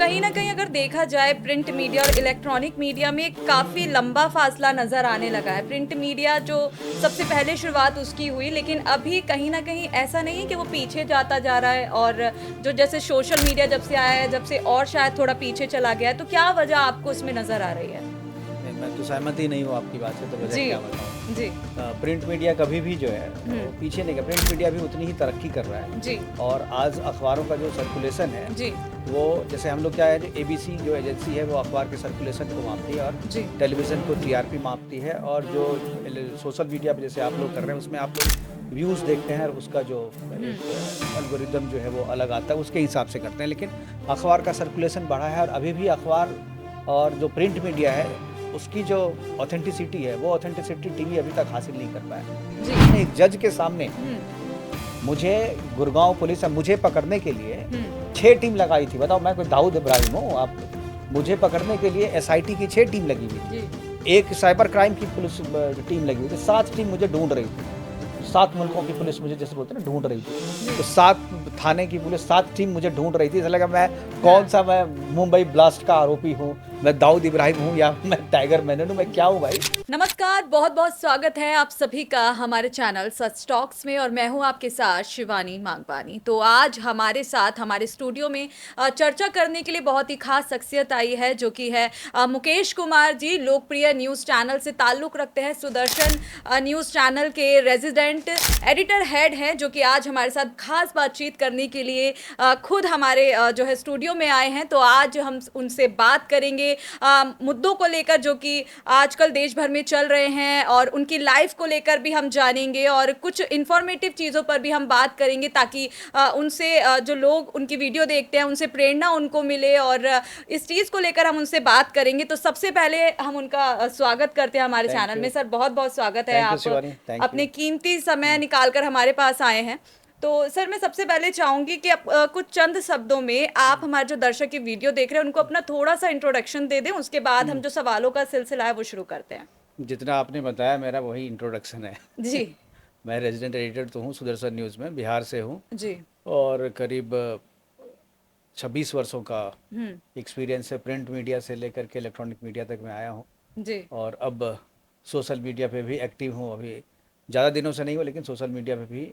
कहीं न कहीं अगर देखा जाए प्रिंट मीडिया और इलेक्ट्रॉनिक मीडिया में काफ़ी लंबा फ़ासला नज़र आने लगा है। प्रिंट मीडिया जो सबसे पहले शुरुआत उसकी हुई, लेकिन अभी कहीं न कहीं ऐसा नहीं है कि वो पीछे जाता जा रहा है, और जो जैसे सोशल मीडिया जब से आया है, जब से और शायद थोड़ा पीछे चला गया है, तो क्या वजह आपको इसमें नज़र आ रही है? नहीं, मैं तो सहमत ही नहीं हूँ आपकी बात से, तो वजह जी, क्या बताऊँ। जी, प्रिंट मीडिया कभी भी जो है हुँ, वो पीछे नहीं गया। प्रिंट मीडिया भी उतनी ही तरक्की कर रहा है। जी, और आज अखबारों का जो सर्कुलेशन है जी, वो, जैसे हम लोग क्या है, जो एबीसी जो एजेंसी है वो अखबार के सर्कुलेशन को मापती है, और जी, टेलीविज़न को टीआरपी मापती है, और जो सोशल मीडिया पे जैसे आप लोग कर रहे हैं उसमें आप लोग व्यूज़ देखते हैं, और उसका जो हुँ, एक एल्गोरिदम जो है वो अलग आता है, उसके हिसाब से करते हैं। लेकिन अखबार का सर्कुलेशन बढ़ा है, और अभी भी अखबार और जो प्रिंट मीडिया है उसकी जो ऑथेंटिसिटी है वो ऑथेंटिसिटी टीवी अभी तक हासिल नहीं कर जी, पाया। एक जज के सामने हुँ, मुझे गुड़गांव पुलिस मुझे पकड़ने के लिए हुँ, 6 टीम लगाई थी। बताओ, मैं कोई दाऊद इब्राहिम हूँ? आप मुझे पकड़ने के लिए एसआईटी की 6 टीम लगी हुई जी, थी। एक साइबर क्राइम की पुलिस टीम लगी हुई थी। 7 टीम मुझे ढूँढ रही थी। 7 मुल्कों की पुलिस मुझे, जैसे बोलते हैं ना, ढूँढ रही थी। जी, तो 7 थाने की पुलिस, 7 टीम मुझे ढूँढ रही थी। ऐसा लगा मैं हाँ। कौन-सा, मैं मुंबई ब्लास्ट का आरोपी हूँ, मैं दाऊद इब्राहिम हूँ, या मैं टाइगर मेनन हूँ, मैं क्या हूँ भाई? नमस्कार, बहुत-बहुत स्वागत है आप सभी का हमारे चैनल सच टॉक्स में, और मैं हूं आपके साथ शिवानी मांगवानी। तो आज हमारे साथ हमारे स्टूडियो में चर्चा करने के लिए बहुत ही खास शख्सियत आई है, जो कि है मुकेश कुमार जी। लोकप्रिय न्यूज़ चैनल से ताल्लुक़ रखते हैं, सुदर्शन न्यूज़ चैनल के रेज़िडेंट एडिटर हेड हैं, जो कि आज हमारे साथ खास बातचीत करने के लिए खुद हमारे जो है स्टूडियो में आए हैं। तो आज हम उनसे बात करेंगे मुद्दों को लेकर, जो कि आजकल देश भर में चल रहे हैं, और उनकी लाइफ को लेकर भी हम जानेंगे, और कुछ इन्फॉर्मेटिव चीज़ों पर भी हम बात करेंगे, ताकि उनसे जो लोग उनकी वीडियो देखते हैं उनसे प्रेरणा उनको मिले, और इस चीज़ को लेकर हम उनसे बात करेंगे। तो सबसे पहले हम उनका स्वागत करते हैं हमारे थैंक चैनल में। यू। सर, बहुत-बहुत स्वागत है, थैंक यू आप शिवानी, थैंक अपने यू। कीमती समय हुँ। निकाल कर हमारे पास आए हैं। तो सर, मैं सबसे पहले चाहूँगी कि आप कुछ चंद शब्दों में आप हमारे जो दर्शक ये वीडियो देख रहे हैं उनको अपना थोड़ा-सा इंट्रोडक्शन दे दें, उसके बाद हम हुँ। जो सवालों का सिलसिला है वो शुरू करते हैं। जितना आपने बताया मेरा वही इंट्रोडक्शन है। जी, मैं रेज़िडेंट एडिटर तो हूँ सुदर्शन न्यूज़ में, बिहार से हूँ, जी। और करीब 26 वर्षों का हुँ, एक्सपीरियंस है। प्रिंट मीडिया से लेकर के इलेक्ट्रॉनिक मीडिया तक मैं आया हूँ, जी, और अब सोशल मीडिया पे भी एक्टिव हूँ। अभी ज़्यादा दिनों से नहीं हूँ, लेकिन सोशल मीडिया पे भी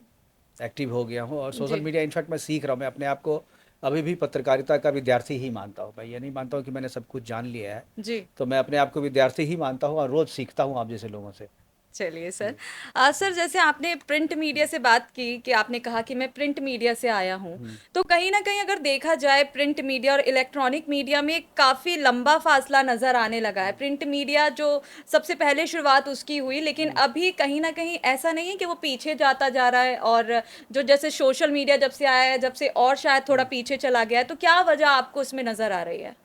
एक्टिव हो गया हूँ। और सोशल जी, मीडिया इनफैक्ट मैं सीख रहा हूँ। मैं अपने आप को अभी भी पत्रकारिता का विद्यार्थी ही मानता हूँ। मैं ये नहीं मानता हूँ कि मैंने सब कुछ जान लिया है। जी। तो मैं अपने आप को विद्यार्थी ही मानता हूँ, और रोज़ सीखता हूँ आप जैसे लोगों से। चलिए सर। जी। सर, जैसे आपने प्रिंट मीडिया से बात की कि आपने कहा कि मैं प्रिंट मीडिया से आया हूँ, हुँ। तो कहीं न कहीं अगर देखा जाए प्रिंट मीडिया और इलेक्ट्रॉनिक मीडिया में काफ़ी लंबा फ़ासला नज़र आने लगा है। प्रिंट मीडिया जो सबसे पहले शुरुआत उसकी हुई, लेकिन हुँ। अभी कहीं न कहीं ऐसा नहीं है कि वो पीछे जाता जा रहा है, और जो जैसे सोशल मीडिया जब से आया है, जब से और शायद थोड़ा हुँ। पीछे चला गया है, तो क्या वजह आपको इसमें नज़र आ रही है?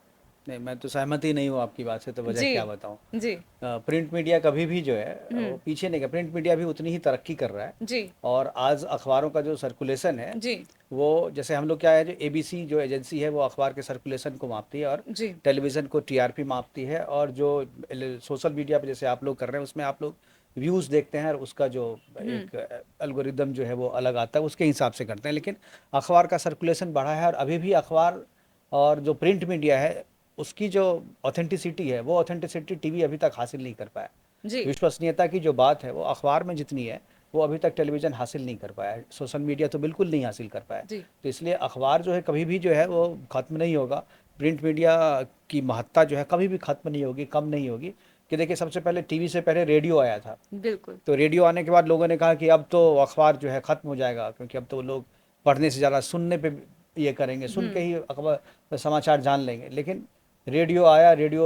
नहीं, मैं तो सहमत ही नहीं हूँ आपकी बात से, तो वजह जी, क्या बताऊँ। जी। प्रिंट मीडिया कभी भी जो है हुँ, वो पीछे नहीं गया। प्रिंट मीडिया भी उतनी ही तरक्की कर रहा है। जी, और आज अखबारों का जो सर्कुलेशन है जी, वो, जैसे हम लोग क्या है, जो एबीसी जो एजेंसी है वो अखबार के सर्कुलेशन को मापती है, और जी। टेलीविज़न को टीआरपी मापती है, और जो सोशल मीडिया पे जैसे आप लोग कर रहे हैं उसमें आप लोग व्यूज़ देखते हैं, और उसका जो हुँ, एक एल्गोरिदम जो है वो अलग आता है, उसके हिसाब से करते हैं। लेकिन अखबार का सर्कुलेशन बढ़ा है, और अभी भी अखबार और जो प्रिंट मीडिया है उसकी जो ऑथेंटिसिटी है वो ऑथेंटिसिटी टीवी अभी तक हासिल नहीं कर पाया। जी, विश्वसनीयता की जो बात है वो अखबार में जितनी है वो अभी तक टेलीविज़न हासिल नहीं कर पाया है, सोशल मीडिया तो बिल्कुल नहीं हासिल कर पाया है। जी। तो इसलिए अखबार जो है कभी भी जो है वो ख़त्म नहीं होगा। प्रिंट मीडिया की महत्ता जो है कभी भी ख़त्म नहीं होगी, कम नहीं होगी। कि देखिए, सबसे पहले टीवी से पहले रेडियो आया था। बिल्कुल। तो रेडियो आने के बाद लोगों ने कहा कि अब तो अखबार जो है ख़त्म हो जाएगा, क्योंकि अब तो लोग पढ़ने से ज़्यादा सुनने पे ये करेंगे, सुन के हुँ, ही अखबार समाचार जान लेंगे। लेकिन रेडियो आया, रेडियो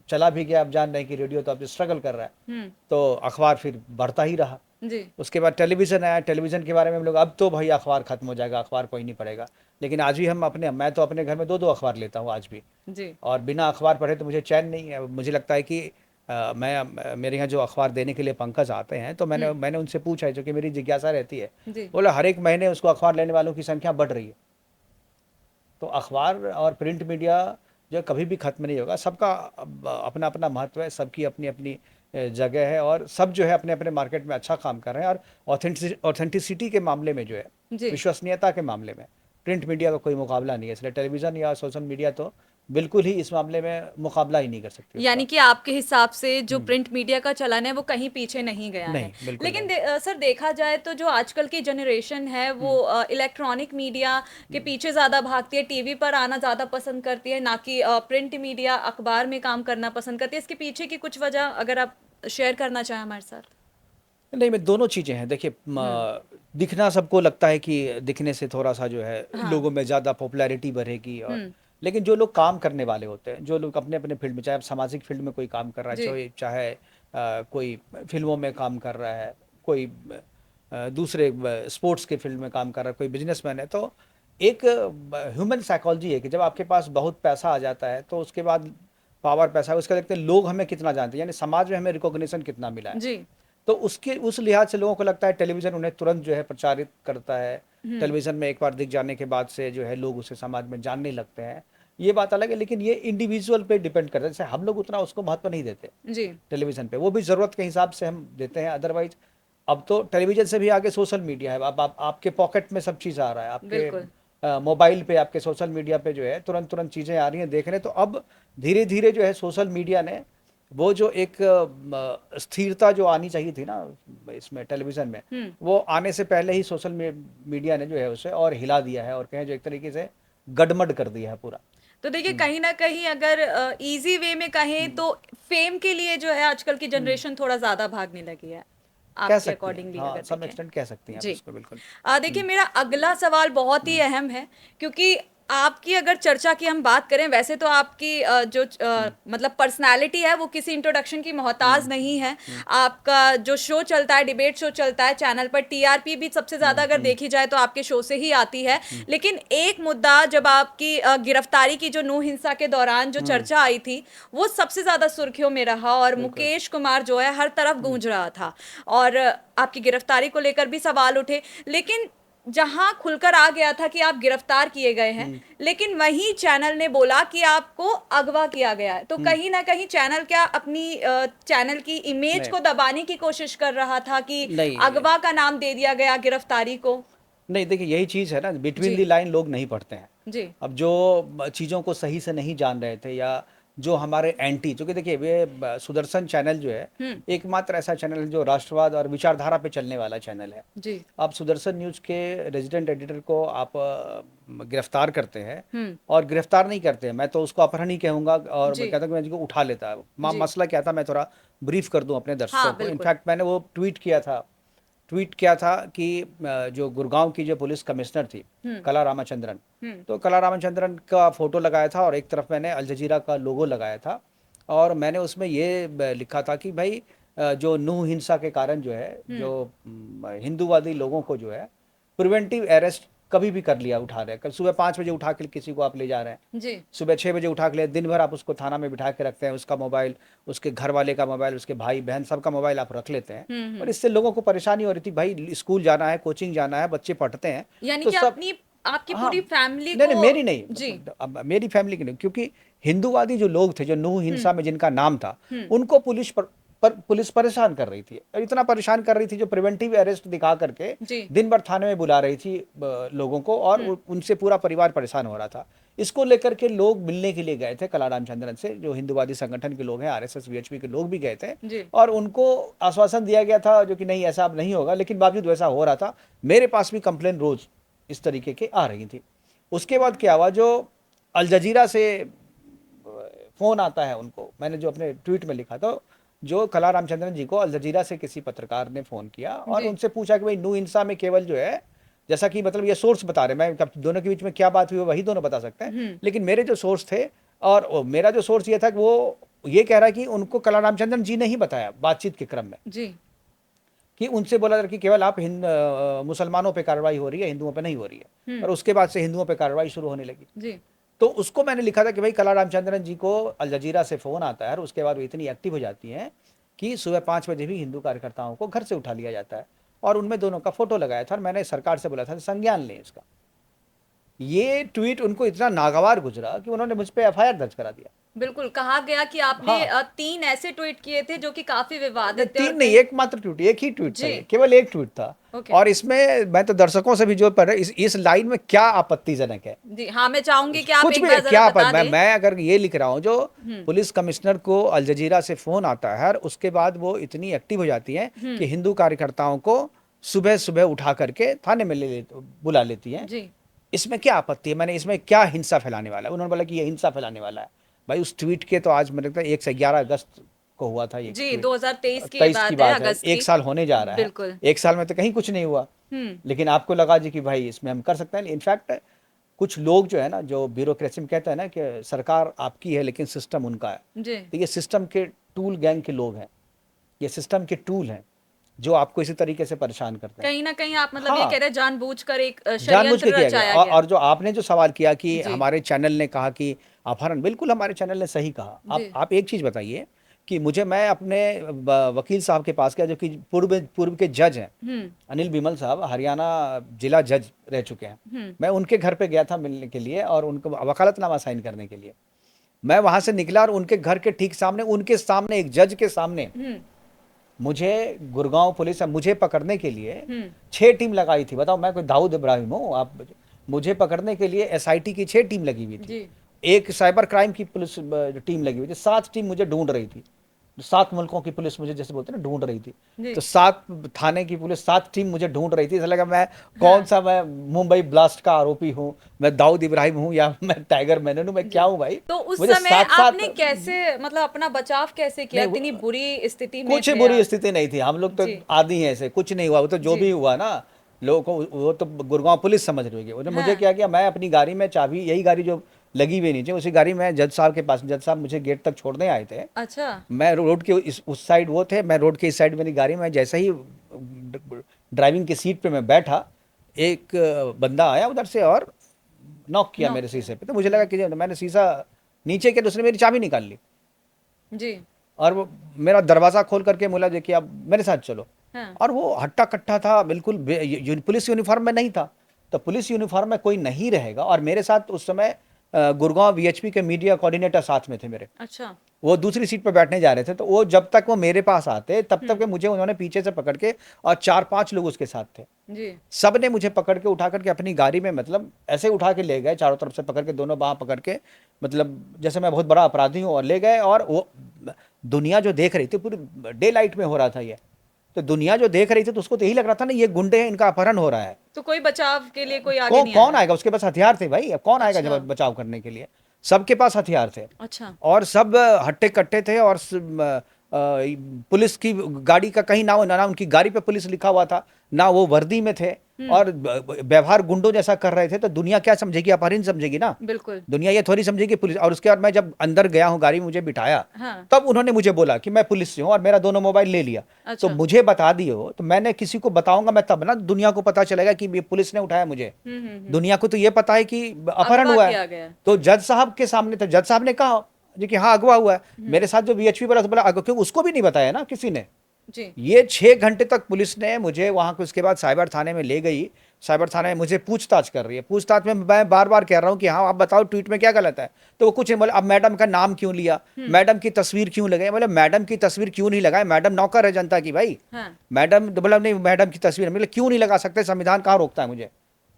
चला भी गया। अब जान रहे हैं कि रेडियो तो अब स्ट्रगल कर रहा है, हुँ, तो अखबार फिर बढ़ता ही रहा। जी, उसके बाद टेलीविज़न आया। टेलीविज़न के बारे में हम लोग, अब तो भाई अखबार ख़त्म हो जाएगा, अखबार कोई नहीं पढ़ेगा। लेकिन आज भी मैं तो अपने घर में 2-2 अखबार लेता हूँ आज भी, जी, और बिना अखबार पढ़े तो मुझे चैन नहीं है। मुझे लगता है कि मेरे यहाँ जो अखबार देने के लिए पंकज आते हैं, तो मैंने हुँ, मैंने उनसे पूछा है, जो कि मेरी जिज्ञासा रहती है। जी, बोला, हर एक महीने उसको अखबार लेने वालों की संख्या बढ़ रही है। तो अखबार और प्रिंट मीडिया जो कभी भी ख़त्म नहीं होगा। सबका अपना अपना महत्व है, सबकी अपनी अपनी जगह है, और सब जो है अपने अपने मार्केट में अच्छा काम कर रहे हैं। और ऑथेंटिसिटी के मामले में जो है, जी, विश्वसनीयता के मामले में प्रिंट मीडिया का कोई मुकाबला नहीं है, इसलिए टेलीविज़न या सोशल मीडिया तो बिल्कुल ही इस मामले में मुकाबला ही नहीं कर सकती यानी उसका। कि आपके हिसाब से जो हुँ, प्रिंट मीडिया का चलन है वो कहीं पीछे नहीं गया है। नहीं, बिल्कुल लेकिन नहीं। सर देखा जाए तो जो आजकल की जनरेशन है वो हुँ, इलेक्ट्रॉनिक मीडिया के हुँ। पीछे ज़्यादा भागती है, टीवी पर आना ज़्यादा पसंद करती है, ना कि प्रिंट मीडिया अखबार में काम करना पसंद करती है। इसके पीछे की कुछ वजह अगर आप शेयर करना चाहें हमारे साथ? नहीं, मैं दोनों चीज़ें हैं। देखिए हुँ, दिखना सबको लगता है कि दिखने से थोड़ा-सा जो है हाँ, लोगों में ज़्यादा पॉपुलैरिटी बढ़ेगी और हुँ, लेकिन जो लोग काम करने वाले होते हैं, जो लोग अपने-अपने फ़ील्ड में चाहे अब सामाजिक फ़ील्ड में कोई काम कर रहा है, जी, चाहे कोई फ़िल्मों में काम कर रहा है, कोई दूसरे स्पोर्ट्स के फ़ील्ड में काम कर रहा है, कोई बिज़नेसमैन है, तो एक ह्यूमन साइकोलॉजी है कि जब आपके पास बहुत पैसा आ जाता है, तो उसके बाद पावर पैसा है, उसका देखते हैं लोग हमें कितना जानते हैं, यानी समाज में हमें रिकॉग्निशन कितना मिला है। जी, तो उसके उस लिहाज से लोगों को लगता है टेलीविज़न उन्हें तुरंत जो है प्रचारित करता है। हुँ, टेलीविज़न में एक बार दिख जाने के बाद से जो है लोग उसे समाज में जानने लगते हैं। ये बात अलग है लेकिन ये इंडिविजुअल पे डिपेंड करता है। जैसे हम लोग उतना उसको महत्व नहीं देते जी, टेलीविज़न पे, वो भी ज़रूरत के हिसाब से हम देते हैं। अदरवाइज़ अब तो टेलीविज़न से भी आगे सोशल मीडिया है। अब आप आपके पॉकेट में सब चीज़ आ रहा है। आपके बिल्कुल। मोबाइल पे, आपके सोशल मीडिया पे जो है तुरंत-तुरंत चीज़ें आ रही हैं, देख रहे हैं। तो अब धीरे-धीरे जो है सोशल मीडिया ने वो जो एक स्थिरता जो आनी चाहिए थी ना इसमें टेलीविज़न में, हुँ। वो आने से पहले ही सोशल मीडिया ने जो है उसे और हिला दिया है और कहें जो एक तरीके से गडमड कर दिया है पूरा। तो देखिए हुँ, कहीं न कहीं अगर ईज़ी वे में कहें हुँ, तो फ़ेम के लिए जो है आजकल की हुँ। जनरेशन थोड़ा ज़्यादा भागने लगी है, कह आपके सकती हैं। अकॉर्डिंगली हाँ, अगर सम देखें। एक्सटेंट कह सकती हैं आप जी। इसको बिल्कुल। देखिए हुँ, मेरा अगला सवाल बहुत ही हुँ, अहम है क्योंकि आपकी अगर चर्चा की हम बात करें वैसे तो आपकी हुँ, मतलब पर्सनैलिटी है वो किसी इंट्रोडक्शन की मोहताज हुँ, नहीं है। हुँ, आपका जो शो चलता है डिबेट शो चलता है चैनल पर टीआरपी भी सबसे ज़्यादा हुँ, अगर हुँ, देखी जाए तो आपके शो से ही आती है। हुँ, लेकिन एक मुद्दा जब आपकी गिरफ्तारी की जो नूह हिंसा के दौरान जो हुँ, चर्चा आई थी, वो सबसे ज़्यादा सुर्खियों में रहा और बिल्कुल। मुकेश कुमार जो है हर तरफ हुँ, गूँज रहा था और आपकी गिरफ्तारी को लेकर भी सवाल उठे। लेकिन जहाँ खुलकर आ गया था कि आप गिरफ्तार किए गए हैं, हुँ, लेकिन वहीं चैनल ने बोला कि आपको अगवा किया गया है। तो हुँ, कहीं न कहीं चैनल क्या अपनी चैनल की इमेज नहीं, को दबाने की कोशिश कर रहा था कि नहीं, अगवा का नाम दे दिया गया गिरफ्तारी को? नहीं देखिए यही चीज़ है ना बिटवीन द जी, लाइन लोग नहीं पढ़ते हैं। जी। अब जो चीज़ों को सही से नहीं जान रहे थे या जो हमारे एंटी चूँकि देखिए ये सुदर्शन चैनल जो है, हुँ, एकमात्र ऐसा चैनल है जो राष्ट्रवाद और विचारधारा पे चलने वाला चैनल है। जी, आप सुदर्शन न्यूज़ के रेज़िडेंट एडिटर को आप गिरफ्तार करते हैं हुँ, और गिरफ्तार नहीं करते हैं, मैं तो उसको अपहरण ही कहूँगा और मैं जी, कहता हूँ कि मैं इसको उठा लेता। जी। मसला क्या था मैं थोड़ा ब्रीफ़ कर दूँ अपने हाँ, दर्शकों को। बिल्कुल। इनफैक्ट मैंने वो ट्वीट किया था कि जो गुड़गाँव की जो पुलिस कमिश्नर थी, हुँ, कला रामाचंद्रन, हुँ, तो कला रामाचंद्रन का फ़ोटो लगाया था और एक तरफ मैंने अल जज़ीरा का लोगो लगाया था और मैंने उसमें ये लिखा था कि भाई जो नूह हिंसा के कारण जो है, हुँ, जो हिंदूवादी लोगों को जो है, प्रिवेंटिव अरेस्ट कभी भी कर लिया उठा रहे हैं। कल सुबह 5 बजे उठा के किसी को आप ले जा रहे हैं, जी। सुबह 6 बजे उठा के ले दिन भर आप उसको थाना में बिठा के रखते हैं, उसका मोबाइल, उसके घरवाले का मोबाइल, उसके भाई-बहन सबका मोबाइल आप रख लेते हैं हुँ, और हुँ। इससे लोगों को परेशानी हो रही थी, भाई स्कूल जाना है, कोचिंग जाना है, बच्चे पढ़ते हैं, यानी तो कि सब अपनी आपकी हाँ, पूरी फैमिली नहीं, को नहीं मेरी नहीं जी। अब मेरी फैमिली की नहीं क्योंकि हिंदूवादी जो लोग थे, जो नूह हुँ, हिंसा में जिनका नाम था, हुँ, उनको पुलिस परेशान कर रही थी और इतना परेशान कर रही थी जो प्रिवेंटिव अरेस्ट दिखा करके जी। दिन भर थाने में बुला रही थी लोगों को और हुँ, उनसे पूरा परिवार परेशान हो रहा था। इसको लेकर के लोग मिलने के लिए गए थे कला रामचंद्रन से, जो हिंदूवादी संगठन के लोग हैं, आरएसएस, वीएचपी के लोग भी गए थे जी। और उनको आश्वासन दिया गया था जो कि नहीं ऐसा अब नहीं होगा, लेकिन बावजूद वैसा हो रहा था। मेरे पास भी कंप्लेन रोज़ इस तरीके के आ रही थी। उसके बाद क्या हुआ जो अल जज़ीरा से फ़ोन आता है उनको, मैंने जो अपने ट्वीट में लिखा था, जो कला रामचंद्रन जी को अल जज़ीरा से किसी पत्रकार ने फ़ोन किया और जी। उनसे पूछा कि भाई नूह हिंसा में केवल जो है, जैसा कि मतलब ये सोर्स बता रहे हैं, मैं कब दोनों के बीच में क्या बात हुई वही दोनों बता सकते हैं। हुँ, लेकिन मेरे जो सोर्स थे और मेरा जो सोर्स ये था कि वो ये कह रहा है कि उनको कला रामचंद्रन जी ने ही बताया बातचीत के क्रम में जी। कि उनसे बोला था कि केवल आप मुसलमानों पे कार्रवाई हो रही है, हिंदुओं पे नहीं हो रही है हुँ, और उसके बाद से हिंदुओं पे कार्रवाई शुरू होने लगी। जी। तो उसको मैंने लिखा था कि भाई कला रामचंद्रन जी को अल जज़ीरा से फ़ोन आता है और उसके बाद वो इतनी एक्टिव हो जाती हैं कि सुबह 5 बजे भी हिंदू कार्यकर्ताओं को घर से उठा लिया जाता है और उनमें दोनों का फ़ोटो लगाया था और मैंने सरकार से बोला था संज्ञान लें इसका। ये ट्वीट उनको इतना नागवार गुजरा कि उन्होंने मुझ पे एफआईआर दर्ज करा दिया। बिल्कुल, कहा गया कि आपने हाँ, 3 ऐसे ट्वीट किए थे जो कि काफ़ी नहीं विवादित थे और 3 नहीं, कहीं एकमात्र ट्वीट, एक ही ट्वीट था जी, ये, केवल एक ट्वीट था। ओके। और इसमें मैं तो दर्शकों से भी जो पढ़ रहे, इस लाइन में क्या आपत्तिजनक है? जी, हाँ, मैं चाहूँगी कि आप कुछ एक भी बार ज़रा क्या बता दें। मैं अगर ये लिख रहा हूँ, जो हुँ, पुलिस कमिश्नर को अल जजीरा से फ़ोन आता है और उसके बाद वो इतनी एक्टिव हो जाती हैं हुँ, कि हिंदू कार्यकर्ताओं को सुबह-सुबह उठा करके थाने में बुला लेती हैं। जी, इसमें क्या आपत्ति है? मैंने इसमें क्या हिंसा फैलाने वाला है? उन्होंने बोला कि ये हिंसा फैलाने वाला है। भाई उस ट्वीट के तो आज मेरे लगता है 1 से 11 अगस्त को हुआ था ये जी, ट्वीट। 2023 की ये 23 की बात है, बात है, अगस्त 1 की। साल होने जा रहा है। बिल्कुल। 1 साल में तो कहीं कुछ नहीं हुआ। हुँ, लेकिन आपको लगा जी कि भाई इसमें हम कर सकते हैं। इनफैक्ट कुछ लोग जो है ना, जो ब्यूरोक्रेसी में कहते हैं ना कि सरकार आपकी है लेकिन सिस्टम उनका है। जी, तो ये सिस्टम के टूल गैंग के लोग हैं। ये सिस्टम के टूल हैं, जो आपको इसी तरीके से परेशान करते हैं। कहीं न कहीं आप मतलब ये हाँ, कह रहे हैं जानबूझकर एक जानबूझ के षड्यंत्र किया गया। रचाया और गया। जो आपने जो सवाल किया कि जी, हमारे चैनल ने कहा कि अपहरण, बिल्कुल हमारे चैनल ने सही कहा। जी, आप एक चीज़ बताइए कि मैं अपने वकील साहब के पास गया, जो कि पूर्व पूर्व के जज हैं, हुँ, अनिल बिमल साहब, हरियाणा जिला जज रह चुके हैं। हुँ, मैं उनके घर पे गया था मिलने के लिए और उनको वकालतनामा साइन करने के लिए। मैं वहाँ से निकला और उनके घर के ठीक सामने, उनके सामने, एक जज के सामने, हुँ, मुझे गुड़गांव पुलिस मुझे पकड़ने के लिए हुँ, 6 टीम लगाई थी। बताओ, मैं कोई दाऊद इब्राहिम हूँ? आप मुझे पकड़ने के लिए एसआईटी की 6 टीम लगी हुई थी। जी, एक साइबर क्राइम की पुलिस टीम लगी हुई थी। 7 टीम मुझे ढूंढ रही थी। 7 मुल्कों की पुलिस मुझे, जैसे बोलते हैं ना, ढूंढ रही थी। जी, तो 7 थाने की पुलिस, 7 टीम मुझे ढूंढ रही थी। ऐसा लगा मैं हाँ, कौन-सा, मैं मुंबई ब्लास्ट का आरोपी हूँ, मैं दाऊद इब्राहिम हूँ, या मैं टाइगर मेनन हूँ, मैं क्या जी। हूँ भाई? तो उस मुझे समय 7-7 आपने कैसे मतलब अपना बचाव कैसे किया? नहीं, इतनी बुरी स्थिति में कुछ थे बुरी आप। स्थिति नहीं थी। हम लोग तो जी, आदी हैं ऐसे, कुछ नहीं हुआ। वो तो जो भी जी, हुआ ना, लोगों को वो तो गुड़गांव पुलिस समझ रही होगी। उन्होंने मुझे हाँ, क्या किया, मैं अपनी गाड़ी में चाबी, यही गाड़ी जो लगी हुई नीचे, उसी गाड़ी में जज साहब के पास, जज साहब मुझे गेट तक छोड़ने आए थे। अच्छा, मैं रोड के उस साइड वो थे, मैं रोड के इस साइड मेरी गाड़ी में, जैसे ही ड्राइविंग की सीट पे मैं बैठा, एक बंदा आया उधर से और नॉक किया नॉक मेरे किया। शीशे पे। तो मुझे लगा हुँ, कि मैंने शीशा नीचे किया तो उसने मेरी चाबी निकाल ली जी, और वो मेरा दरवाज़ा खोल करके बोला, देखिए अब मेरे साथ चलो। हाँ, और वो हट्टा-कट्टा था, बिल्कुल पुलिस यूनिफ़ॉर्म में नहीं था। तो पुलिस यूनिफ़ॉर्म में कोई नहीं रहेगा, और मेरे साथ उस समय गुड़गाँव वीएचपी के मीडिया कोऑर्डिनेटर साथ में थे मेरे। अच्छा, वो दूसरी सीट पे बैठने जा रहे थे, तो वो जब तक वो मेरे पास आते, तब तक हुँ, के मुझे उन्होंने पीछे से पकड़ के, और 4-5 लोग उसके साथ थे। जी, सब ने मुझे पकड़ के उठा करके अपनी गाड़ी में, मतलब ऐसे उठा के ले गए, चारों तरफ से पकड़ के, दोनों बाँह पकड़ के, मतलब जैसे मैं बहुत बड़ा अपराधी हूँ, और ले गए। और वो दुनिया जो देख रही थी, पूरी डे लाइट में हो रहा था ये। तो दुनिया जो देख रही थी, तो उसको तो यही लग रहा था ना, ये गुंडे हैं, इनका अपहरण हो रहा है। तो कोई बचाव के लिए कोई आगे नहीं कौन आया? आएगा? उसके पास हथियार थे भाई, अब कौन आएगा अच्छा, जब बचाव करने के लिए? सबके पास हथियार थे। अच्छा, और सब हट्टे-कट्टे थे, और पुलिस की गाड़ी का कहीं ना उनकी गाड़ी पे पुलिस लिखा हुआ था, ना वो वर्दी में थे, हुँ, और व्यवहार गुंडों जैसा कर रहे थे। तो दुनिया क्या समझेगी? अपहरण समझेगी ना। बिल्कुल, दुनिया ये थोड़ी समझेगी पुलिस। और उसके बाद मैं जब अंदर गया हूँ, गाड़ी में मुझे बिठाया, हाँ, तब उन्होंने मुझे बोला कि मैं पुलिस से हूँ, और मेरा दोनों मोबाइल ले लिया। तो अच्छा, मुझे बता दियो, तो मैंने किसी को बताऊंगा मैं, तब ना दुनिया को पता चलेगा कि ये पुलिस ने उठाया मुझे। हुँ, हुँ, हुँ, दुनिया को तो ये पता है कि अपहरण अगवा हुआ है। किया गया। तो जज साहब के सामने, तो जज साहब ने कहा जी कि हाँ, अगवा हुआ है। हुँ, मेरे साथ जो वीएचपी वाला था, बोला क्यों, उसको भी नहीं बताया ना किसी ने। जी, ये 6 घंटे तक पुलिस ने मुझे वहाँ, उसके बाद साइबर थाने में ले गई। साइबर थाने में मुझे पूछताछ कर रही है। पूछताछ में मैं बार-बार कह रहा हूँ कि हाँ, आप बताओ ट्वीट में क्या गलत है? तो वो कुछ नहीं बोले। अब मैडम का नाम क्यों लिया? हुँ, मैडम की तस्वीर क्यों लगाई? बोले मैडम की तस्वीर क्यों नहीं लगाई? मैडम नौकर है जनता की भाई। हाँ, मैडम तो बोला नहीं, मैडम की तस्वीर। बोले क्यों नहीं लगा सकते? संविधान कहाँ रोकता है मुझे?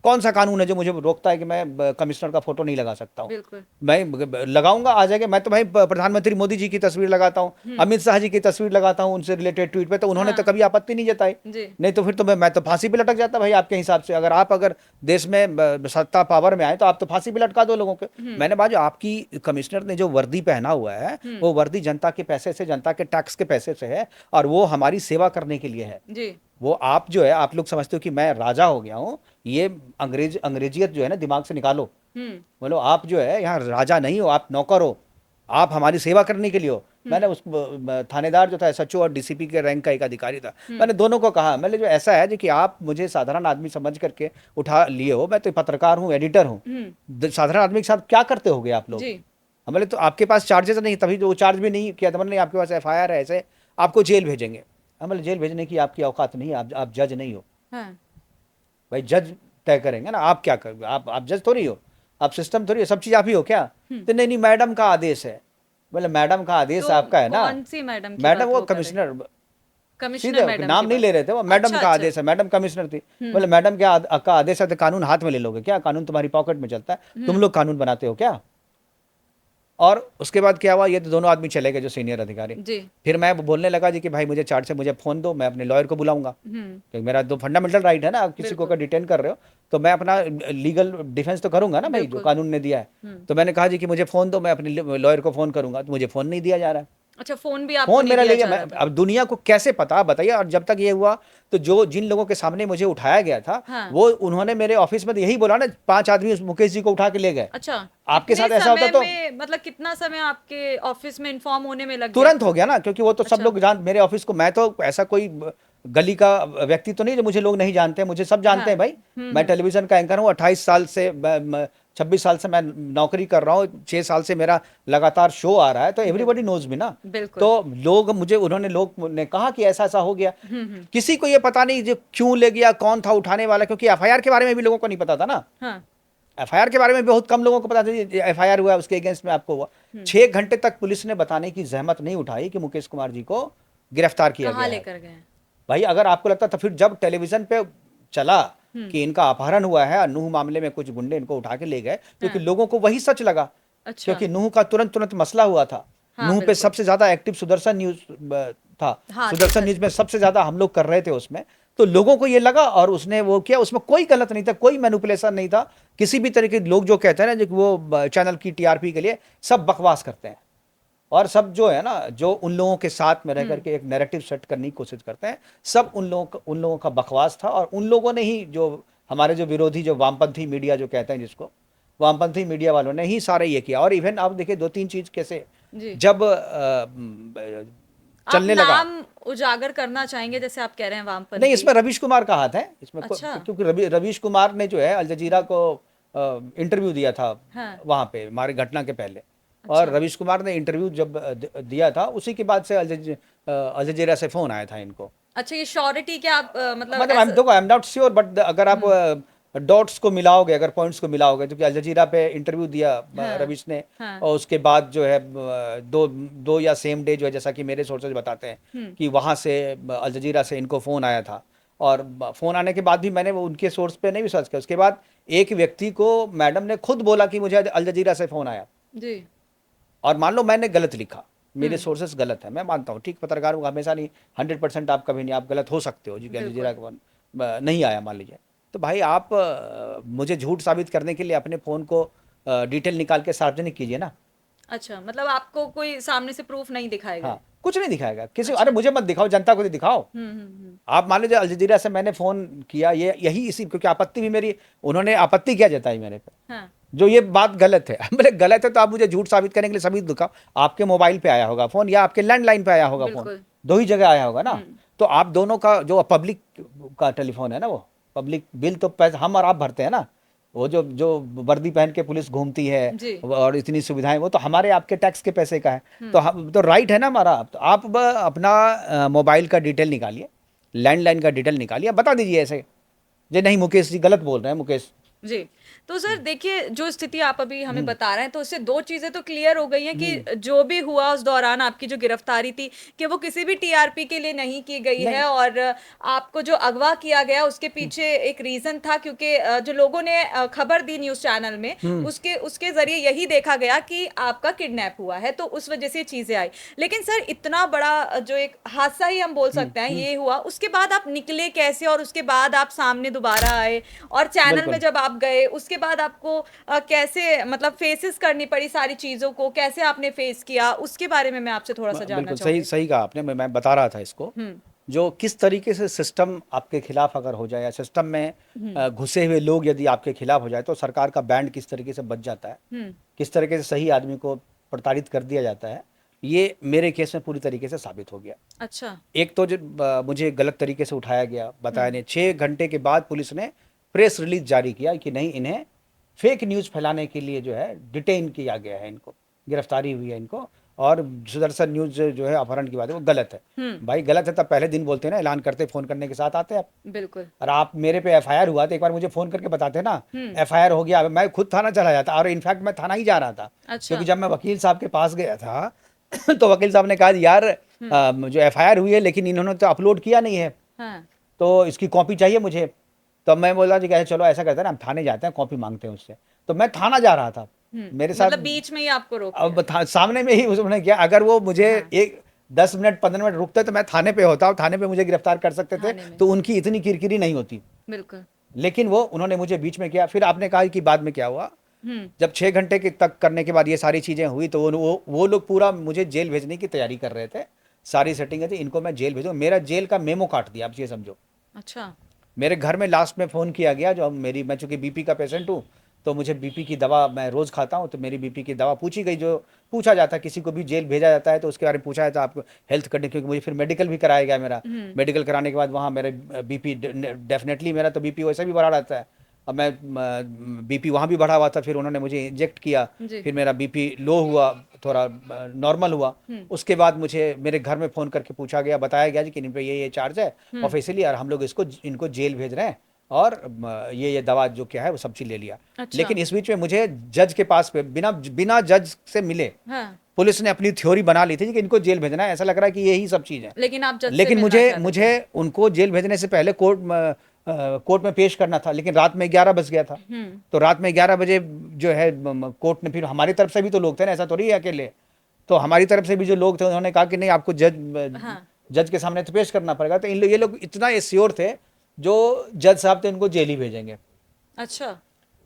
कौन सा कानून है जो मुझे रोकता है कि मैं कमिश्नर का फोटो नहीं लगा सकता हूँ? बिल्कुल, मैं लगाऊंगा, आ जाएगा। मैं तो भाई प्रधानमंत्री मोदी जी की तस्वीर लगाता हूँ, हुँ, अमित शाह जी की तस्वीर लगाता हूँ उनसे रिलेटेड ट्वीट पे, तो उन्होंने तो हाँ, कभी आपत्ति नहीं जताई। जी, नहीं तो फिर तो मैं तो फांसी पे लटक जाता भाई आपके हिसाब से। अगर देश में सत्ता पावर में आए, तो आप तो फांसी पे लटका दो लोगों के। हुँ, मैंने बात, जो आपकी कमिश्नर ने जो वर्दी पहना हुआ है, हुँ, वो वर्दी जनता के पैसे से, जनता के टैक्स के पैसे से है, और वो हमारी सेवा करने के लिए है। जी, वो आप जो है, आप लोग समझते हो कि मैं राजा हो गया हूँ, ये अंग्रेजियत जो है ना, दिमाग से निकालो। हुँ, बोलो, आप जो है यहाँ राजा नहीं हो, आप नौकर हो, आप हमारी सेवा करने के लिए हो। हुँ, मैंने उस थानेदार जो था, एसएचओ और डीसीपी के रैंक का एक अधिकारी था, हुँ, मैंने दोनों को कहा, मैंने जो ऐसा है जो कि आप मुझे साधारण आदमी समझ करके उठा लिए हो, मैं तो पत्रकार हूँ, एडिटर हूँ, हुँ, साधारण आदमी के साथ क्या करते होगे आप लोग? जी, बोले तो आपके पास चार्जेस नहीं, तभी तो वो चार्ज भी नहीं किया था। मैंने नहीं, आपके पास एफआईआर है, ऐसे आपको जेल भेजेंगे। हम बोले जेल भेजने की आपकी औकात नहीं है, आप जज नहीं हो हाँ, भाई। जज तय करेंगे ना। आप क्या कर, आप जज थोड़ी हो, आप सिस्टम थोड़ी हो, सब चीज़ आप ही हो क्या? तो नहीं नहीं, मैडम का आदेश है। बोले मैडम का आदेश तो आपका है ना। कौन सी मैडम की मैडम बात वो वो कर रहे हैं? कमिश्नर, कमिश्नर सीधे मैडम की नाम नहीं बात। ले रहे थे, वो मैडम अच्छा का अच्छा। आदेश है, मैडम कमिश्नर थी। बोले मैडम क्या का आदेश है तो कानून हाथ में ले लोगे क्या? कानून तुम्हारी पॉकेट में चलता है, तुम लोग कानून बनाते हो क्या? और उसके बाद क्या हुआ, ये तो दोनों आदमी चले गए जो सीनियर अधिकारी। जी। फिर मैं बोलने लगा जी कि भाई मुझे चार्ज से मुझे फ़ोन दो, मैं अपने लॉयर को बुलाऊंगा, क्योंकि मेरा तो फंडामेंटल राइट है ना। आप किसी को अगर बिल्कुल। डिटेन कर रहे हो तो मैं अपना लीगल डिफेंस तो करूंगा ना भाई, जो बिल्कुल। कानून ने दिया है। तो मैंने कहा जी कि मुझे फ़ोन दो, मैं अपने लॉयर को फ़ोन करूंगा, तो मुझे फ़ोन नहीं दिया जा रहा है। अच्छा, फ़ोन भी आपको फ़ोन नहीं मेरा दिया ले लिया। जा मैं रहा था? अब दुनिया को कैसे पता, आप बताइए। और जब तक ये हुआ तो जो जिन लोगों के सामने मुझे उठाया गया था, हाँ। वो उन्होंने मेरे ऑफिस में तो यही बोला ना, 5 आदमी उस मुकेश जी को उठा के ले गए। अच्छा, आपके कितने साथ ऐसा होता समय तो में, मतलब कितना समय आपके ऑफ़िस में इन्फॉर्म होने में लग गया तुरंत हो था? गया ना, क्योंकि वो तो सब अच्छा। लोग जान मेरे ऑफिस को। मैं तो ऐसा कोई गली का व्यक्ति तो नहीं जो मुझे लोग नहीं जानते हैं, मुझे सब जानते हाँ। हैं भाई। मैं टेलीविजन का एंकर हूँ, 28 साल से 26 साल से मैं नौकरी कर रहा हूँ, 6 साल से मेरा लगातार शो आ रहा है, तो एवरीबॉडी बिल्कुल, नोज मी ना। बिल्कुल। तो लोग ने कहा कि ऐसा ऐसा हो गया। किसी को ये पता नहीं जो क्यों ले गया, कौन था उठाने वाला, क्योंकि एफआईआर के बारे में भी लोगों को नहीं पता था ना। हाँ। एफआईआर के बारे में बहुत कम लोगों को पता था। एफआईआर हुआ उसके अगेंस्ट में आपको हुआ। 6 घंटे तक पुलिस ने बताने की जहमत नहीं उठाई कि मुकेश कुमार जी को गिरफ्तार किया कहाँ गया है। लेकर गए हैं? भाई अगर आपको लगता था, फिर जब टेलीविजन पे चला कि इनका अपहरण हुआ है और नूह मामले में कुछ गुंडे इनको उठा के ले गए, क्योंकि हाँ। लोगों को वही सच लगा। अच्छा। क्योंकि नूह का तुरंत तुरंत मसला हुआ था। हाँ, नूह पे बिल्कुल। सबसे ज्यादा एक्टिव सुदर्शन न्यूज था। हाँ, सुदर्शन देखा न्यूज था। में सबसे ज्यादा हम लोग कर रहे थे उसमें। तो लोगों को ये लगा और उसने वो किया। उसमें कोई गलत नहीं था, कोई मैनिपुलेशन नहीं था किसी भी तरह के। लोग जो कहते हैं ना, जो वो चैनल की टीआरपी के लिए सब बकवास करते हैं, और सब जो है ना, जो उन लोगों के साथ में रह करके एक नैरेटिव सेट करने की कोशिश करते हैं, सब उन लोगों का बकवास था। और उन लोगों ने ही, जो हमारे जो विरोधी, जो वामपंथी मीडिया जो कहते हैं जिसको, वामपंथी मीडिया वालों ने ही सारे ये किया। और इवन आप देखिए 2-3 चीज कैसे, जी। जब आप चलने लगा। नाम उजागर करना चाहेंगे, जैसे आप कह रहे हैं नहीं, वामपंथी? इसमें रवीश कुमार का हाथ है इसमें, अच्छा। क्योंकि रवीश कुमार ने जो है अल जजीरा को इंटरव्यू दिया था हाँ। वहां पे हमारी घटना के पहले। और अच्छा। रवीश कुमार ने इंटरव्यू जब दिया था, उसी के बाद से अल जजीरा से फोन आया था इनको। अच्छा, ये श्योरिटी क्या आप मतलब मतलब ऐसा? देखो, I am not sure, but अगर आप डॉट्स को मिलाओगे, अगर पॉइंट्स को मिलाओगे, तो कि अल जजीरा पे इंटरव्यू दिया हाँ। रवीश ने। हाँ। और उसके बाद जो है दो दो या सेम डे जो है, जैसा कि मेरे सोर्सेज बताते हैं कि वहाँ से अल जजीरा से इनको फ़ोन आया था। और फ़ोन आने के बाद भी मैंने वो उनके सोर्स पे नहीं विश्वास किया। उसके बाद एक व्यक्ति को मैडम ने खुद बोला कि मुझे अल जजीरा से फ़ोन आया, जी। और मान लो मैंने गलत लिखा, मेरे सोर्सेस गलत है, मैं मानता हूँ, ठीक, पत्रकार को हमेशा नहीं 100% आप कभी नहीं, आप गलत हो सकते हो जी, कि अल बिल्कुल। जजीरा का नहीं आया मान लीजिए। तो भाई आप मुझे झूठ साबित करने के लिए अपने फ़ोन को डिटेल निकाल के सार्वजनिक कीजिए ना। अच्छा, मतलब आपको कोई सामने से प्रूफ नहीं दिखाए गए? हाँ, कुछ नहीं दिखाएगा किसी, अरे अच्छा। मुझे मत दिखाओ, जनता को तो दिखाओ। आप मान लीजिए अल जजीरा से मैंने फ़ोन किया, ये यही इसी, क्योंकि आपत्ति भी मेरी, उन्होंने आपत्ति क्या जताई मेरे पे, हाँ। जो ये बात गलत है। बोले गलत है तो आप मुझे झूठ साबित करने के लिए सबूत दिखाओ। आपके मोबाइल पे आया होगा फ़ोन, या आपके लैंडलाइन पे आया होगा फ़ोन, बिल्कुल। दो ही जगह आया होगा ना। तो आप दोनों का जो पब्लिक का टेलीफोन है ना, वो पब्लिक बिल तो पैसे हम और आप भरते हैं ना। वो जो जो वर्दी पहन के पुलिस घूमती है जी। और इतनी सुविधाएं, वो तो हमारे आपके टैक्स के पैसे का है। तो हम तो राइट है ना हमारा। तो आप अपना मोबाइल का डिटेल निकालिए, लैंडलाइन का डिटेल निकालिए, बता दीजिए ऐसे जे नहीं मुकेश जी गलत बोल रहे हैं, मुकेश। जी। तो सर देखिए, जो स्थिति आप अभी हमें बता रहे हैं, तो उससे 2 चीज़ें तो क्लियर हो गई हैं कि जो भी हुआ उस दौरान आपकी जो गिरफ्तारी थी, कि वो किसी भी टीआरपी के लिए नहीं की गई नहीं। है, और आपको जो अगवा किया गया उसके पीछे एक रीज़न था, क्योंकि जो लोगों ने खबर दी न्यूज़ चैनल में, उसके उसके ज़रिए यही देखा गया कि आपका किडनैप हुआ है, तो उस वजह से ये चीज़ें आई। लेकिन सर इतना बड़ा जो एक हादसा ही हम बोल सकते हैं ये हुआ, उसके बाद आप निकले कैसे, और उसके बाद आप सामने दोबारा आए, और चैनल में बिल्कुल। जब आप गए उसके बाद आपको कैसे मतलब फेसेस करनी पड़ी सारी चीज़ों को, कैसे आपने फेस किया, उसके बारे में मैं आपसे थोड़ा-सा जानना बिल्कुल सही चाहूँगी? सही कहा आपने। मैं बता रहा था इसको, हुँ। जो किस तरीके से सिस्टम आपके खिलाफ अगर हो जाए, या सिस्टम में घुसे हुए लोग यदि आपके खिलाफ हो जाए, तो सरकार का बैंड किस तरीके से बच जाता है, हुँ। किस तरीके से सही आदमी को प्रताड़ित कर दिया जाता है, ये मेरे केस में पूरी तरीके से साबित हो गया। अच्छा। एक तो जो मुझे गलत तरीके से उठाया गया, बताया नहीं। 6 घंटे के बाद पुलिस ने प्रेस रिलीज जारी किया कि नहीं, इन्हें फेक न्यूज़ फैलाने के लिए जो है डिटेन किया गया है, इनको गिरफ्तारी हुई है इनको, और सुदर्शन न्यूज जो है अपहरण की बात है वो गलत है। भाई गलत है तब पहले दिन बोलते ना, ऐलान करते, फोन करने के साथ आते आप। बिल्कुल। और आप मेरे पे एफआईआर हुआ तो एक बार मुझे फोन करके बताते ना, हम्म। एफआईआर हो गया, मैं खुद थाना चला जाता, और इनफैक्ट मैं थाना ही जा रहा था। अच्छा। क्योंकि जब मैं वकील साहब के पास गया था तो वकील साहब ने कहा यार जो एफआईआर हुई है लेकिन इन्होंने तो अपलोड किया नहीं है, हाँ। तो इसकी कॉपी चाहिए मुझे। तो मैं बोला जी कैसे, चलो ऐसा करते हैं ना, हम थाने जाते हैं, कॉपी मांगते हैं उससे। तो मैं थाना जा रहा था, मेरे साथ मतलब बीच में ही आपको रोक अब लिया। सामने में ही उन्होंने किया। अगर वो मुझे हाँ। एक 10 मिनट 15 मिनट रुकते तो मैं थाने पे होता, और थाने पे मुझे गिरफ्तार कर सकते थे, थाने में। तो उनकी इतनी किरकिरी नहीं होती। बिल्कुल। लेकिन वो उन्होंने मुझे बीच में किया। फिर आपने कहा कि बाद में क्या हुआ, हम्म। जब 6 घंटे के तक करने के बाद ये सारी चीज़ें हुई तो वो लोग पूरा मुझे जेल भेजने की तैयारी कर रहे थे, सारी सेटिंग थी, इनको मैं जेल भेजूँ, मेरा जेल का मेमो काट दिया, आप ये समझो। अच्छा। मेरे घर में लास्ट में फ़ोन किया गया, जो मैं चूंकि बीपी का पेशेंट हूँ, तो मुझे बीपी की दवा मैं रोज़ खाता हूँ, तो मेरी बीपी की दवा पूछी गई, जो पूछा जाता है किसी को भी जेल भेजा जाता है तो उसके बारे में पूछा जाता है आपको हेल्थ कंडीशन, क्योंकि मुझे फिर मेडिकल भी कराया गया मेरा। मेडिकल कराने के बाद वहाँ मेरे बीपी, डेफिनेटली मेरा तो बीपी वैसे भी बढ़ा रहता है, अब मैं बीपी वहाँ भी बढ़ा हुआ था, फिर उन्होंने मुझे इंजेक्ट किया, जी। फिर मेरा बीपी लो हुआ, थोड़ा नॉर्मल हुआ। उसके बाद मुझे मेरे घर में फ़ोन करके पूछा गया, बताया गया जी कि इन पे ये चार्ज है ऑफिशियली, और हम लोग इनको जेल भेज रहे हैं, और ये दवा जो क्या है वो सब चीज़ ले लिया। अच्छा। लेकिन इस बीच में मुझे जज के पास पे बिना बिना जज से मिले हाँ। पुलिस ने अपनी थ्योरी बना ली थी कि इनको जेल भेजना है, ऐसा लग रहा है कि यही सब चीज़ है। लेकिन आप जज से लेकिन मिलना मुझे चाहते थे। मुझे उनको जेल भेजने से पहले कोर्ट में पेश करना था, लेकिन रात में 11 बज गया था। तो रात में 11 बजे जो है कोर्ट ने, फिर हमारी तरफ से भी तो लोग थे ना, ऐसा थोड़ी है अकेले, तो हमारी तरफ से भी जो लोग थे उन्होंने कहा कि नहीं, आपको हाँ। जज के सामने तो पेश करना पड़ेगा। तो ये लोग इतना एश्योर थे, जो जज साहब थे उनको जेल ही भेजेंगे। अच्छा।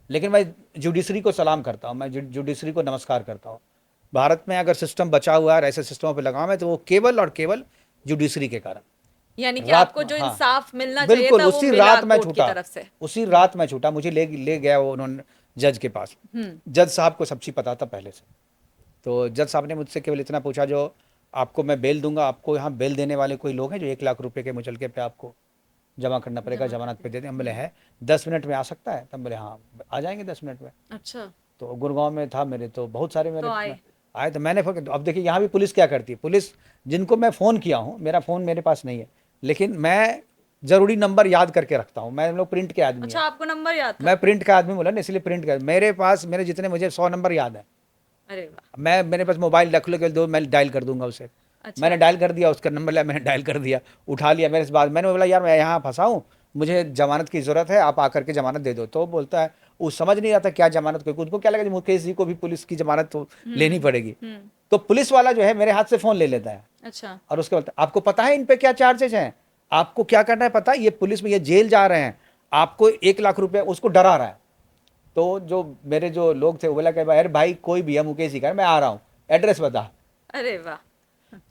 लेकिन मैं जुडिशरी को सलाम करता हूँ, मैं जुडिशरी को नमस्कार करता हूँ। भारत में अगर सिस्टम बचा हुआ है और ऐसे सिस्टमों पर लगाम है तो वो केवल और केवल जुडिशरी के कारण। यानी कि रात आपको जो हाँ, इंसाफ मिलना चाहिए बिल्कुल था वो उसी मिला रात मैं कोर्ट की छूटा, तरफ से। उसी रात मैं छूटा, मुझे ले गया वो उन्होंने जज के पास। जज साहब को सब चीज़ पता था पहले से। तो जज साहब ने मुझसे केवल इतना पूछा, जो आपको मैं बेल दूंगा, आपको यहाँ बेल देने वाले कोई लोग हैं जो 1 लाख रुपए के मुचलके पे आपको जमा करना पड़ेगा, जमानत पे दे दें। हम बोले है, 10 मिनट में आ सकता है? तब बोले हाँ आ जाएंगे 10 मिनट में। अच्छा। तो गुड़गांव में था मेरे, तो बहुत सारे तो मेरे आए। आए, तो मैंने अब देखिए यहाँ भी पुलिस क्या करती है, पुलिस जिनको मैं फ़ोन किया हूँ, मेरा फ़ोन मेरे पास नहीं है, लेकिन मैं ज़रूरी नंबर याद करके रखता हूँ, मैं लोग प्रिंट के आदमी अच्छा, है, आपको नंबर याद था। मैं प्रिंट का आदमी बोला ना, इसलिए प्रिंट कर, मेरे पास मेरे जितने मुझे 100 नंबर याद है। अरे वाह। मेरे पास मोबाइल रख लो, के दो मैं डायल कर दूंगा उसे। अच्छा। मैंने डायल कर दिया, उसका नंबर लिया, मैंने डायल कर दिया, उठा लिया। मेरे से बाद मैंने बोला यार मैं यहाँ फंसा हूँ, मुझे जमानत की ज़रूरत है, आप आकर के जमानत दे दो। तो बोलता है, वो समझ नहीं आता क्या जमानत, कोई उनको क्या लगा कि मुकेश जी को भी पुलिस की जमानत तो लेनी पड़ेगी। तो पुलिस वाला जो है मेरे हाथ से फ़ोन ले लेता है, अच्छा। और उसके बाद आपको पता है इन पे क्या चार्जेस हैं, आपको क्या करना है पता है, ये पुलिस में ये जेल जा रहे हैं, आपको 1 लाख रुपए, उसको डरा रहा है। तो जो मेरे जो लोग थे वो बोला कि अरे भाई कोई भी है, मुकेश जी का मैं आ रहा हूँ, एड्रेस बता। अरे वाह।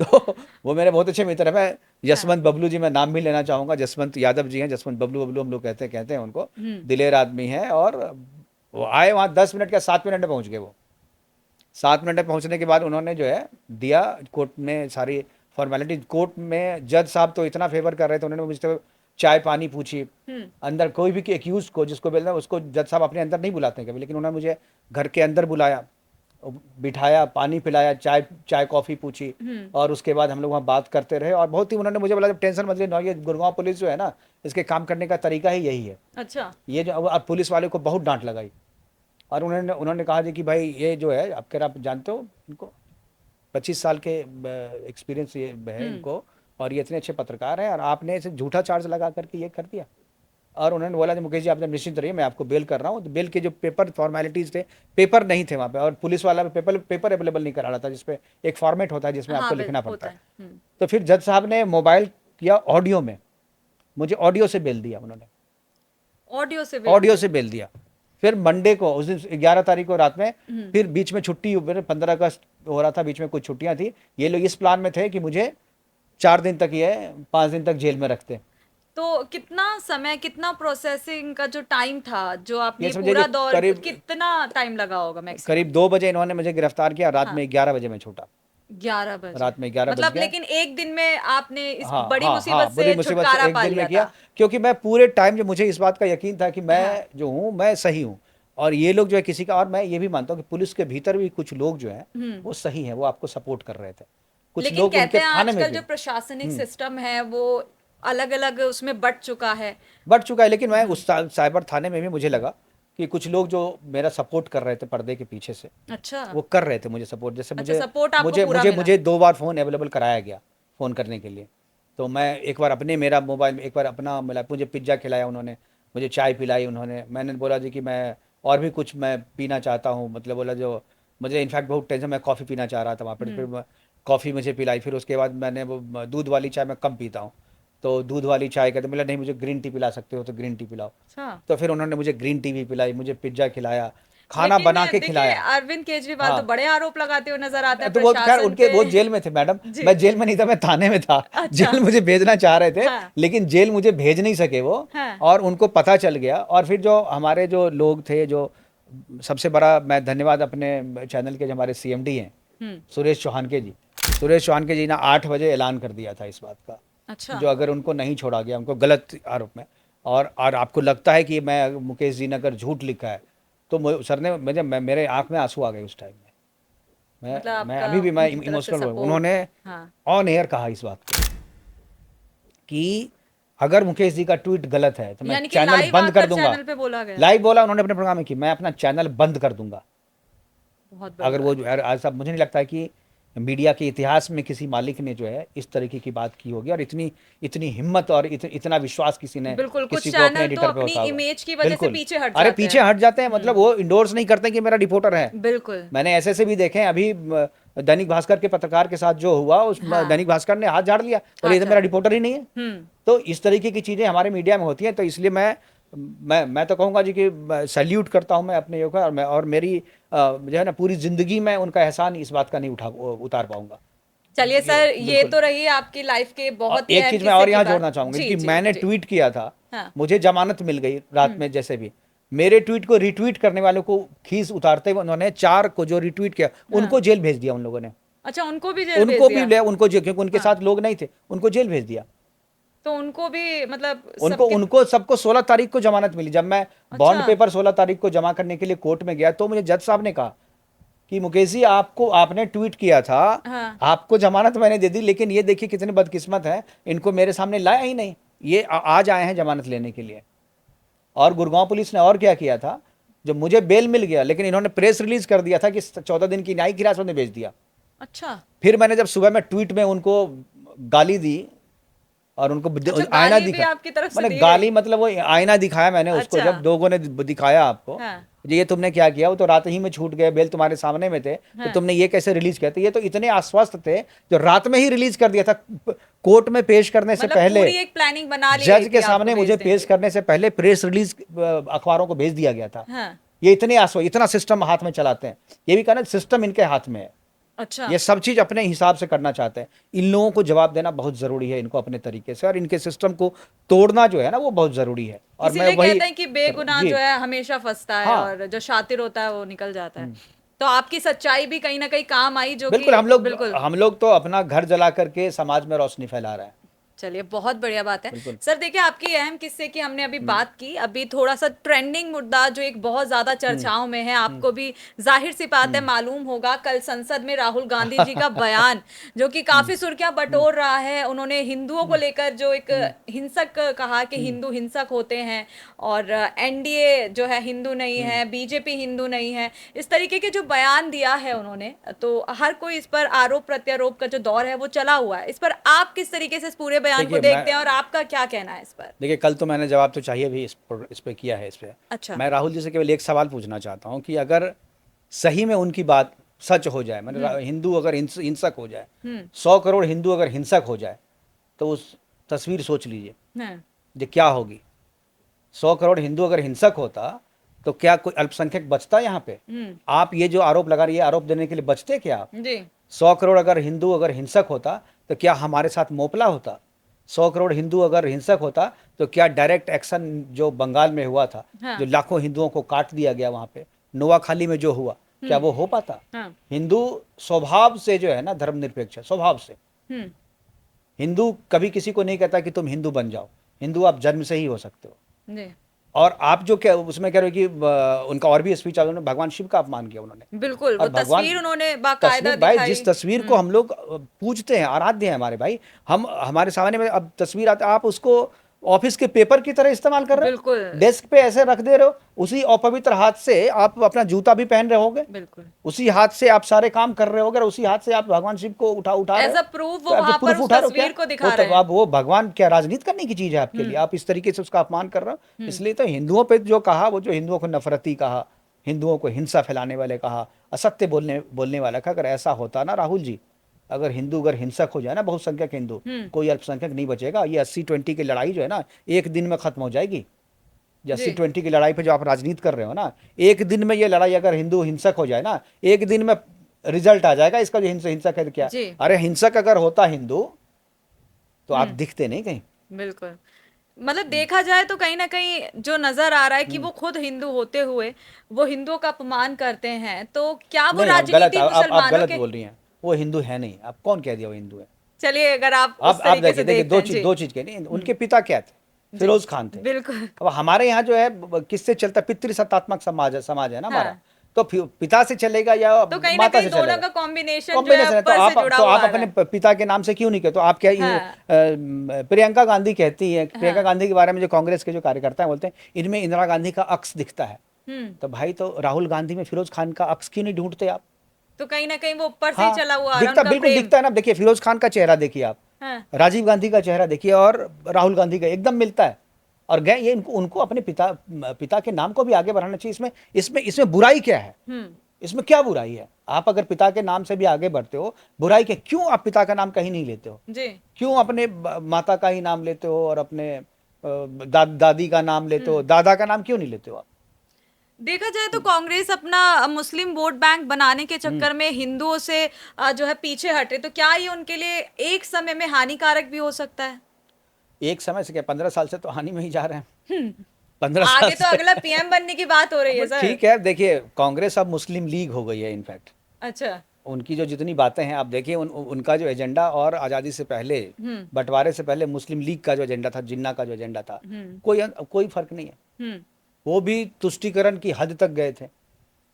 तो वो मेरे बहुत अच्छे मित्र है। मैं हाँ। जसवंत बबलू जी, मैं नाम भी लेना चाहूँगा, जसवंत यादव जी हैं, जसवंत बबलू बबलू हम लोग कहते हैं उनको, दिलेर आदमी है। और वो आए वहाँ 10 मिनट का, 7 मिनट में पहुँच गए वो। 7 मिनट में पहुँचने के बाद उन्होंने जो है दिया, कोर्ट में सारी फॉर्मेलिटी, कोर्ट में जज साहब तो इतना फेवर कर रहे थे, उन्होंने मुझसे चाय पानी पूछी। अंदर कोई भी एक्यूज को, जिसको बोलना है उसको जज साहब अपने अंदर नहीं बुलाते हैं कभी, लेकिन उन्होंने मुझे घर के अंदर बुलाया, बिठाया, पानी पिलाया, चाय कॉफ़ी पूछी, और उसके बाद हम लोग वहाँ बात करते रहे। और बहुत ही उन्होंने मुझे बोला, जब टेंशन मत लीजिए, ये गुड़गांव पुलिस जो है ना, इसके काम करने का तरीका ही यही है। अच्छा। ये जो अब पुलिस वाले को बहुत डांट लगाई, और उन्होंने कहा जी कि भाई ये जो है, आप जानते हो इनको, 25 साल के एक्सपीरियंस ये है इनको, और ये इतने अच्छे पत्रकार हैं, और आपने इसे झूठा चार्ज लगा करके ये कर दिया। और उन्होंने बोला, मुकेश जी आप जब निश्चिंत रहिए, मैं आपको बेल कर रहा हूँ। तो बेल के जो पेपर फॉर्मेलिटीज़ थे, पेपर नहीं थे वहाँ पे, और पुलिस वाला पेपर अवेलेबल नहीं करा रहा था, जिसपे एक फॉर्मेट होता है जिसमें आपको लिखना पड़ता है। तो फिर जज साहब ने मोबाइल किया ऑडियो में, मुझे ऑडियो से बेल दिया उन्होंने, ऑडियो से बेल दिया। फिर मंडे को, उस दिन 11 तारीख को रात में, फिर बीच में छुट्टी, 15 अगस्त हो रहा था, बीच में कुछ छुट्टियां थी। ये लोग इस प्लान में थे कि मुझे 4 दिन तक, ये 5 दिन तक जेल में रखते। तो कितना समय, कितना प्रोसेसिंग का जो टाइम था, जो आपने ये समझिए पूरा कि दौर, कितना टाइम लगा होगा मैक्सिमम? करीब 2 बजे इन्होंने मुझे गिरफ्तार किया, रात हाँ। में 11 बजे मैं छूटा। 11 बजे? रात में 11 बज मतलब गया। लेकिन एक दिन में आपने इस हाँ बड़ी हाँ मुसीबत हाँ, बुरी से मुसीबत से छुटकारा एक पा दिन में लिया किया, था। क्योंकि मैं पूरे टाइम, जो मुझे इस बात का यकीन था कि मैं हाँ। जो हूँ मैं सही हूँ, और ये लोग जो है किसी का, और मैं ये भी मानता हूँ कि पुलिस के भीतर भी कुछ लोग जो हैं हम्म। वो सही हैं, वो आपको सपोर्ट कर रहे थे, कुछ लेकिन लोग कहते उनके हैं थाने में आजकल भी जो हैं। प्रशासनिक हम्म, सिस्टम है वो अलग अलग उसमें बट चुका है। बढ़ चुका है, लेकिन मैं हम्म। उस साइबर थाने में भी मुझे लगा कि कुछ लोग जो मेरा सपोर्ट कर रहे थे पर्दे के पीछे से, अच्छा। वो कर रहे थे मुझे सपोर्ट। जैसे अच्छा, मुझे सपोर्ट आपको मुझे पूरा मुझे मिला। मुझे 2 बार फ़ोन अवेलेबल कराया गया फ़ोन करने के लिए। तो मैं एक बार अपने मेरा मोबाइल में, एक बार अपना मिला, मुझे पिज़्ज़ा खिलाया उन्होंने, मुझे चाय पिलाई उन्होंने। मैंने बोला जी कि मैं और भी कुछ मैं पीना चाहता हूँ, मतलब बोला जो मुझे इनफैक्ट बहुत टेंशन, मैं कॉफ़ी पीना चाह रहा था वहाँ पर, फिर हम्म। कॉफ़ी मुझे पिलाई। फिर उसके बाद मैंने वो दूध वाली चाय मैं कम पीता हूँ, तो दूध वाली चाय कहते, बोला नहीं मुझे ग्रीन टी पिला सकते हो तो ग्रीन टी पिलाओ। अच्छा। तो फिर उन्होंने मुझे ग्रीन टी भी पिलाई, मुझे पिज़्ज़ा खिलाया, खाना लेकिन बना के देखिए खिलाया। अरविंद केजरीवाल तो हाँ, बड़े आरोप लगाते हुए नजर आते हैं तो वो तो खैर प्रशासन उनके, पे। वो जेल में थे मैडम, जी। मैं जेल में नहीं था, मैं थाने में था। अच्छा। जेल मुझे भेजना चाह रहे थे, हाँ। लेकिन जेल मुझे भेज नहीं सके वो, हाँ। और उनको पता चल गया। और फिर जो हमारे जो लोग थे, जो सबसे बड़ा मैं धन्यवाद अपने चैनल के जो हमारे सीएमडी हैं, हम्म। सुरेश चौहान के जी, सुरेश चौहान के जी ने 8 बजे ऐलान कर दिया था इस बात का, अच्छा। जो अगर उनको नहीं छोड़ा गया, उनको गलत आरोप में, और आपको लगता है कि मैं मुकेश जी ने अगर झूठ लिखा है, तो सर ने मुझे, मेरे आंख में आंसू आ गए उस टाइम में। मतलब मैं आपका अभी भी मैं उनकी तरफ से इमोशनल हूँ। सपोर्ट। उन्होंने हाँ। ऑन एयर कहा इस बात को कि अगर मुकेश जी का ट्वीट गलत है तो मैं यानी कि चैनल लाइव बंद कर आकर दूंगा। चैनल पे बोला गया। लाइव बोला उन्होंने अपने प्रोग्राम में कि मैं अपना चैनल बंद कर दूंगा। बहुत बड़ी अगर वो बात। जो है, आज साहब मुझे नहीं लगता है कि मीडिया के इतिहास में किसी मालिक ने जो है इस तरीके की बात की होगी, और इतनी इतनी हिम्मत और इतना विश्वास किसी ने बिल्कुल, कुछ किसी को अपने चैनल तो एडिटर पे अपनी होता होगा। इमेज की वजह से बिल्कुल, पीछे हट अरे जाते पीछे हैं। हट जाते हैं, मतलब वो इंडोर्स नहीं करते कि मेरा रिपोर्टर है। बिल्कुल। मैंने ऐसे भी देखे हैं अभी, दैनिक भास्कर के पत्रकार के साथ जो हुआ, उस हाँ। दैनिक भास्कर ने हाथ झाड़ लिया, बोले हाँ, ये तो मेरा चल। रिपोर्टर ही नहीं है। तो इस तरीके की चीज़ें हमारे मीडिया में होती हैं, तो इसलिए मैं तो कहूँगा जी कि सैल्यूट करता हूँ मैं अपने योग का, और मेरी जो है ना पूरी ज़िंदगी में उनका एहसान इस बात का नहीं उतार पाऊंगा। चलिए ये सर, ये बिल्कुल। तो रही आपकी लाइफ के और बहुत ही एक अहम चीज़ मैं किस्से और की यहाँ बात। जोड़ना चाहूँगा जी कि जी मैंने जी। ट्वीट किया था, हाँ। मुझे जमानत मिल गई रात में, जैसे भी मेरे ट्वीट को रिट्वीट करने वालों को खीस उतारते हुए उन्होंने 4 को जो रिट्वीट किया हाँ। उनको जेल भेज दिया उन लोगों ने। अच्छा, उनको भी जेल भेज उनको भी दिया। ले, उनको जेल, क्योंकि उनके हाँ। साथ लोग नहीं थे, उनको जेल भेज दिया। तो उनको भी मतलब उनको सबके। उनको सबको 16 तारीख को जमानत मिली। जब मैं अच्छा। बॉन्ड पेपर 16 तारीख को जमा करने के लिए कोर्ट में गया, तो मुझे जज साहब ने कहा कि मुकेश जी, आपको, आपने ट्वीट किया था, हाँ। आपको जमानत मैंने दे दी, लेकिन ये देखिए कितने बदकिस्मत है, इनको मेरे सामने लाया ही नहीं, ये आज आए हैं जमानत लेने के लिए। और गुड़गांव पुलिस ने और क्या किया था, जब मुझे बेल मिल गया, लेकिन इन्होंने प्रेस रिलीज कर दिया था कि 14 दिन की न्यायिक हिरासत में भेज दिया। अच्छा। फिर मैंने जब सुबह में ट्वीट में उनको गाली दी और उनको अच्छा, आईना गाली भी दिखा, आपकी तरफ से मैंने दी गई। गाली मतलब वो आईना दिखाया मैंने उसको, अच्छा। जब लोगों ने दिखाया आपको, हाँ। ये तुमने क्या किया, वो तो रात ही में छूट गए, बेल तुम्हारे सामने में थे, तो हाँ। तुमने ये कैसे रिलीज किया? तो ये तो इतने आश्वस्त थे जो रात में ही रिलीज कर दिया था, कोर्ट में पेश करने से मतलब पहले, पूरी एक प्लानिंग बना ली गई जज थी के आपको सामने मुझे भेजने पेश की। करने से पहले प्रेस रिलीज अखबारों को भेज दिया गया था। हाँ। ये इतने इतना सिस्टम हाथ में चलाते हैं, ये भी कहना सिस्टम इनके हाथ में है, अच्छा। ये सब चीज अपने हिसाब से करना चाहते हैं। इन लोगों को जवाब देना बहुत जरूरी है, इनको अपने तरीके से, और इनके सिस्टम को तोड़ना जो है ना वो बहुत जरूरी है, और मैं इसीलिए वही कहते हैं कि कर रहा हूँ बेगुनाह जी। जो है हमेशा फंसता है हाँ, और जो शातिर होता है वो निकल जाता है। तो आपकी सच्चाई भी कहीं ना कहीं काम आई, जो बिल्कुल। कि हम लोग बिल्कुल। हम लोग तो अपना घर जला करके समाज में रोशनी फैला रहे हैं। चलिए, बहुत बढ़िया बात है। बिल्कुल। सर देखिए, आपकी अहम किस्से की हमने अभी हम्म, बात की, अभी थोड़ा सा ट्रेंडिंग मुद्दा जो एक बहुत ज्यादा हम्म, चर्चाओं में है, हम्म, आपको भी जाहिर सी बात है हम्म, मालूम होगा, कल संसद में राहुल गांधी जी का बयान जो कि हम्म, काफी सुर्खियां हम्म, बटोर रहा है। उन्होंने हिंदुओं को हम्म, लेकर जो एक हम्म, हिंसक कहा कि हम्म, हिंदू हिंसक होते हैं, और एनडीए जो है हिंदू नहीं हम्म। है, बीजेपी हिंदू नहीं है, इस तरीके के जो बयान दिया है उन्होंने, तो हर कोई इस पर आरोप प्रत्यारोप का जो दौर है वो चला हुआ है। इस पर आप किस तरीके से इस पूरे बयान को देखिए मैं देखते हैं और आपका क्या कहना है इस पर? देखिए कल तो मैंने जवाब तो चाहिए भी इस पे किया है, इस पे। अच्छा। मैं राहुल जी से केवल एक सवाल पूछना चाहता हूँ कि अगर सही में उनकी बात सच हो जाए, मैंने हम्म। हिंदू अगर हिंसक हो जाए, हम्म। 100 करोड़ हिंदू अगर हिंसक हो जाए, तो उस तस्वीर सोच लीजिए हाँ। जो क्या होगी। 100 करोड़ हिंदू अगर हिंसक होता, तो क्या कोई अल्पसंख्यक बचता यहाँ पे? हम्म। आप ये जो आरोप लगा रही है, आरोप देने के लिए बचते क्या आप? जी। 100 करोड़ अगर हिंदू अगर हिंसक होता, तो क्या हमारे साथ मोपला होता? 100 करोड़ हिंदू अगर हिंसक होता, तो क्या डायरेक्ट एक्शन जो बंगाल में हुआ था, हाँ। जो लाखों हिंदुओं को काट दिया गया वहाँ पे, नोआखाली में जो हुआ, क्या हम्म। वो हो पाता? हाँ। हिंदू स्वभाव से जो है ना धर्मनिरपेक्ष है, स्वभाव से। हम्म। हिंदू कभी किसी को नहीं कहता कि तुम हिंदू बन जाओ, हिंदू आप जन्म से ही हो सकते हो। जी। और आप जो क्या उसमें कह रहे हो कि उनका और भी स्पीच उन्होंने भगवान शिव का अपमान किया उन्होंने। बिल्कुल, वो और भगवान तस्वीर उन्होंने बाकायदा तस्वीर भाई, दिखाई। जिस तस्वीर को हम लोग पूजते हैं, आराध्य हैं हमारे भाई, हम हमारे सामने में अब तस्वीर आता, आप उसको ऑफिस के पेपर की तरह इस्तेमाल कर रहे हो, बिल्कुल, डेस्क पे ऐसे रख दे रहे हो, उसी अपवित्र हाथ से आप अपना जूता भी पहन रहे होगे, बिल्कुल। उसी हाथ से आप सारे काम कर रहे होगे, और उसी हाथ से आप भगवान शिव को उठा रहे एज़ हो। अ प्रूफ तो वो आप जो वहाँ पर प्रूफ उस उठा रहे हो क्या? तस्वीर को वो दिखा तो रहे हैं। आप वो भगवान क्या राजनीति करने की चीज है आपके लिए? आप इस तरीके से उसका अपमान कर रहे हो। इसलिए तो हिंदुओं पे जो कहा, वो जो हिंदुओं को नफरती कहा, हिंदुओं को हिंसा फैलाने वाले कहा, असत्य बोलने बोलने वाला कहा, अगर ऐसा होता ना राहुल जी, अगर हिंसक हो जाए ना बहुसंख्यक हिंदू, हुँ, कोई अल्पसंख्यक नहीं बचेगा। ये 80-20 की लड़ाई जो है ना, एक दिन में खत्म हो जाएगी। ये जी, 80-20 की लड़ाई पे जो आप राजनीति कर रहे हो ना, एक दिन में ये लड़ाई अगर हिंदू हिंसक हो जाए ना, एक दिन में रिजल्ट आ जाएगा इसका। जो हिंसक है तो क्या, जी, अरे हिंसक अगर होता हिंदू तो आप हुँ, दिखते नहीं कहीं। बिल्कुल। मतलब देखा जाए तो कहीं न कहीं जो नज़र आ रहा है कि वो खुद हिंदू होते हुए, वो हिंदुओं का अपमान करते हैं, तो क्या वो नहीं, आप गलत राजनीति आप मुसलमानों गलत के। बोल रही हैं। वो हिंदू है नहीं। आप कौन कह दिया वो हिंदू है? चलिए अगर आप उस आप तरीके से देखिए देखिए, देखते हैं। जी, दो चीज के नहीं, हुँ, उनके पिता क्या थे? जी, फिरोज खान थे। बिल्कुल। अब हमारे यहाँ जो है किससे चलता, पितृसत्तात्मक समाज है ना हमारा। हाँ, तो पिता से चलेगा या तो कहीं न माता कहीं से दोनों चलेगा? का कॉम्बिनेशन जो है कॉम्बिनेशन है। ऊपर से जुड़ा तो हुआ आप आ रहा अपने है। पिता के नाम से क्यों नहीं कहते? तो आप क्या हाँ, प्रियंका गांधी कहती है, प्रियंका हाँ, गांधी के बारे में जो कांग्रेस के जो कार्यकर्ता हैं बोलते हैं इनमें इंदिरा गांधी का अक्स दिखता है। हुँ, तो भाई, तो राहुल गांधी में फिरोज खान का अक्स क्यों नहीं ढूंढते आप? तो कहीं न कहीं वो ऊपर से ही हाँ, चला हुआ आ रहा है दिखता, उनका बिल्कुल प्रेम। दिखता है ना। देखिए फिरोज खान का चेहरा देखिए आप, हाँ, राजीव गांधी का चेहरा देखिए, और राहुल गांधी का एकदम मिलता है। और गए ये इनको उनको अपने पिता के नाम को भी आगे बढ़ाना चाहिए। इसमें इसमें इसमें बुराई क्या है? हुँ, इसमें क्या बुराई है? आप अगर पिता के नाम से भी आगे बढ़ते हो, बुराई क्या? क्यों आप पिता का नाम कहीं नहीं लेते हो? जी, क्यों अपने माता का ही नाम लेते हो, और अपने दादी का नाम लेते हो, हुँ। दादा का नाम क्यों नहीं लेते हो आप? देखा जाए तो कांग्रेस अपना मुस्लिम वोट बैंक बनाने के हम्म। चक्कर में हिंदुओं से जो है पीछे हटे, तो क्या ये उनके लिए एक समय में हानिकारक भी हो सकता है? एक समय से क्या, 15 साल से तो हानि में ही जा रहे हैं। हुँ, 15 साल आगे तो से। अगला पीएम बनने की बात हो रही है अब सर। ठीक है, देखिए कांग्रेस अब मुस्लिम लीग हो गई है इनफैक्ट। अच्छा, उनकी जो जितनी बातें हैं आप देखिए, उनका जो एजेंडा, और आज़ादी से पहले, हुँ, बंटवारे से पहले मुस्लिम लीग का जो एजेंडा था, जिन्ना का जो एजेंडा था, हुँ, कोई फर्क नहीं है। हुँ, वो भी तुष्टीकरण की हद तक गए थे,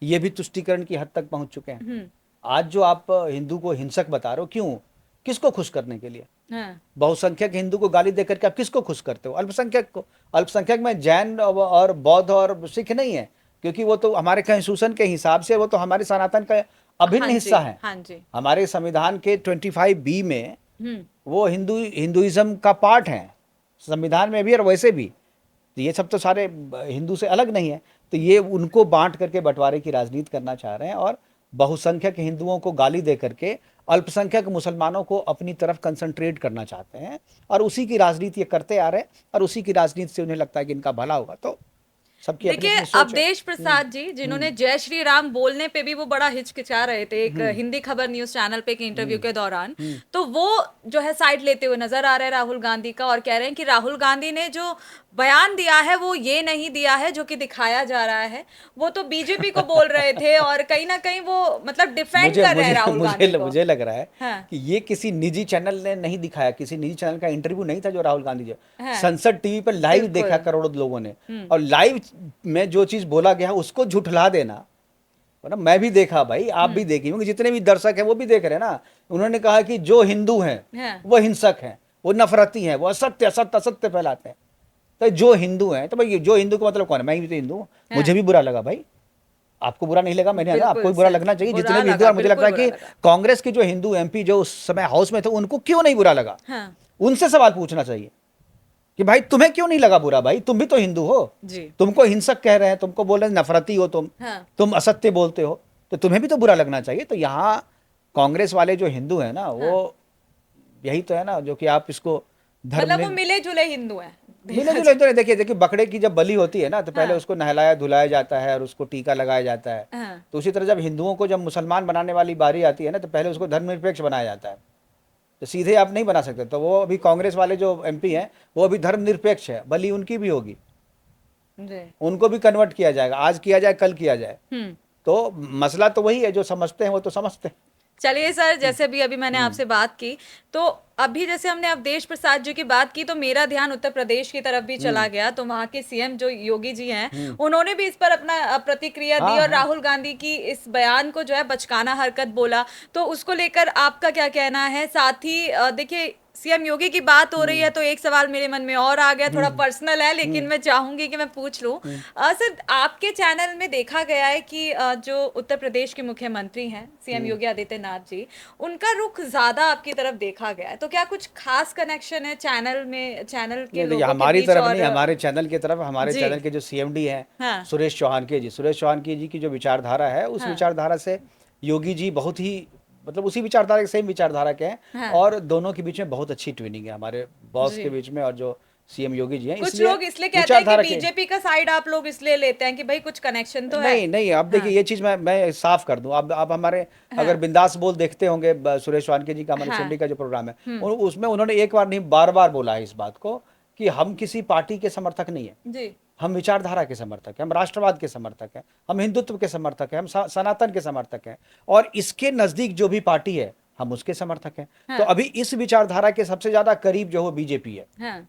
ये भी तुष्टीकरण की हद तक पहुंच चुके हैं। हुँ, आज जो आप हिंदू को हिंसक बता रहे हो, क्यों? किसको खुश करने के लिए? हाँ, बहुसंख्यक हिंदू को गाली देकर के आप किसको खुश करते हो? अल्पसंख्यक को। अल्पसंख्यक में जैन और बौद्ध और सिख नहीं है, क्योंकि वो तो हमारे कॉन्स्टिट्यूशन के हिसाब से वो तो हमारे सनातन का अभिन्न हाँ जी, हिस्सा है। हाँ जी, हमारे संविधान के 25B में हुँ, वो हिंदुइज्म का पार्ट है, संविधान में भी और वैसे भी। तो ये सब तो सारे हिंदू से अलग नहीं है। तो ये उनको बांट करके बंटवारे की राजनीति करना चाह रहे हैं, और बहुसंख्यक हिंदुओं को गाली दे करके अल्पसंख्यक मुसलमानों को अपनी तरफ कंसंट्रेट करना चाहते हैं, और उसी की राजनीति ये करते आ रहे हैं, और उसी की राजनीति से उन्हें लगता है कि इनका भला होगा। तो सबकी अपनी देखिए अपनी सोच है। अवधेश प्रसाद जी जिन्होंने जय श्री राम बोलने पे भी वो बड़ा हिचकिचा रहे थे एक हिंदी खबर न्यूज चैनल पे एक इंटरव्यू के दौरान, तो वो जो है साइड लेते हुए नजर आ रहे हैं राहुल गांधी का, और कह रहे हैं कि राहुल गांधी ने जो बयान दिया है वो ये नहीं दिया है जो कि दिखाया जा रहा है, वो तो बीजेपी को बोल रहे थे, और कहीं ना कहीं वो मतलब डिफेंड मुझे कर रहे हैं मुझे राहुल गांधी को। मुझे लग रहा है हाँ, कि ये किसी निजी चैनल ने नहीं दिखाया, किसी निजी चैनल का इंटरव्यू नहीं था जो राहुल गांधी जी। हाँ, संसद टीवी पर लाइव देखा बिल्कुल, करोड़ों लोगों ने, और लाइव में जो चीज बोला गया उसको झुठला देना, वरना मैं भी देखा भाई, आप भी देखी होंगे, जितने भी दर्शक हैं वो भी देख रहे हैं ना। उन्होंने कहा कि जो हिंदू हैं हाँ, वो हिंसक हैं, वो नफरती हैं, वो असत्य असत्य असत्य फैलाते हैं। तो जो हिंदू हैं, तो भाई जो हिंदू का मतलब कौन है? मैं भी तो हिंदू हूँ, हाँ, मुझे भी बुरा लगा भाई। आपको बुरा नहीं लगा? मैंने ना, आपको बिल्कुल भी बुरा सर, लगना चाहिए, बुरा जितने भी हिंदू लगा, हैं। मुझे लगता बिल्कुल है बुरा कि लगा। कांग्रेस के जो हिंदू MP जो उस समय हाउस में थे, उनको क्यों नहीं बुरा लगा? हाँ, उनसे सवाल पूछना चाहिए कि भाई तुम्हें क्यों नहीं लगा बुरा? भाई तुम भी तो हिंदू हो, जी, तुमको हिंसक कह रहे हैं, तुमको बोल रहे हैं नफरती हो हाँ, तुम असत्य बोलते हो, तो तुम्हें भी तो बुरा लगना चाहिए। तो यहाँ कांग्रेस वाले जो हिंदू हैं ना, वो हाँ, यही तो है ना, जो कि आप इसको धर्म मतलब वो मिले जुले हिंदू हैं मिले देखा जुले जाए। तो देखिए देखिए, बकरे की जब बलि होती है ना, तो पहले हाँ, उसको नहलाया धुलाया जाता है, और उसको टीका लगाया जाता है। हाँ, तो उसी तरह जब हिंदुओं को जब मुसलमान बनाने वाली बारी आती है ना, तो पहले उसको धर्मनिरपेक्ष बनाया जाता है। तो सीधे आप नहीं बना सकते। तो वो अभी कांग्रेस वाले जो MP हैं, वो अभी धर्मनिरपेक्ष है, बलि उनकी भी होगी, जी, उनको भी कन्वर्ट किया जाएगा, आज किया जाए कल किया जाए। हुँ। तो मसला तो वही है, जो समझते हैं वो तो समझते हैं। चलिए सर, जैसे भी अभी मैंने आपसे बात की, तो अभी जैसे हमने अवधेश प्रसाद जी की बात की तो मेरा ध्यान उत्तर प्रदेश की तरफ भी चला गया, तो वहाँ के सीएम जो योगी जी हैं उन्होंने भी इस पर अपना प्रतिक्रिया दी हाँ और हाँ राहुल गांधी की इस बयान को जो है बचकाना हरकत बोला। तो उसको लेकर आपका क्या कहना है? साथ ही देखिए सीएम योगी की बात हो रही है तो एक सवाल मेरे मन में और आ गया, थोड़ा पर्सनल है लेकिन मैं चाहूंगी कि मैं पूछ लूं। सर, आपके चैनल में देखा गया है कि जो उत्तर प्रदेश के मुख्यमंत्री हैं सीएम योगी आदित्यनाथ जी, उनका रुख ज्यादा आपकी तरफ देखा गया है, तो क्या कुछ खास कनेक्शन है चैनल में, चैनल के नहीं देखिए, लोगों के हमारी बीच? तरफ और नहीं, हमारे चैनल की तरफ, हमारे जी, चैनल के जो सीएमडी हैं हाँ, सुरेश चौहान के जी की जो विचारधारा है, उस हाँ, विचारधारा से योगी जी बहुत ही मतलब उसी विचारधारा के, सेम विचारधारा के हैं। हाँ, और दोनों के बीच में बहुत अच्छी ट्विनिंग है, हमारे बॉस जी। के बीच में और जो सीएम योगी जी हैं, कुछ इसलिए लोग इसलिए कहते हैं कि विचारधारा के। बीजेपी का साइड आप लोग इसलिए लेते हैं कि भाई कुछ कनेक्शन तो है। नहीं नहीं, अब देखिए हाँ, ये चीज़ मैं साफ कर दूं, अब हमारे अगर हाँ, बिंदास बोल देखते होंगे सुरेश वानके जी का, हमारे हाँ, सीएमडी का जो प्रोग्राम है, हम्म, उसमें उन्होंने एक बार नहीं बार बार बोला है इस बात को कि हम किसी पार्टी के समर्थक नहीं है, जी, हम विचारधारा के समर्थक हैं, हम राष्ट्रवाद के समर्थक हैं, हम हिंदुत्व के समर्थक हैं, हम सनातन के समर्थक हैं, और इसके नज़दीक जो भी पार्टी है हम उसके समर्थक हैं। तो हाँ, अभी इस विचारधारा के सबसे ज़्यादा करीब जो हो बीजेपी है, हाँ,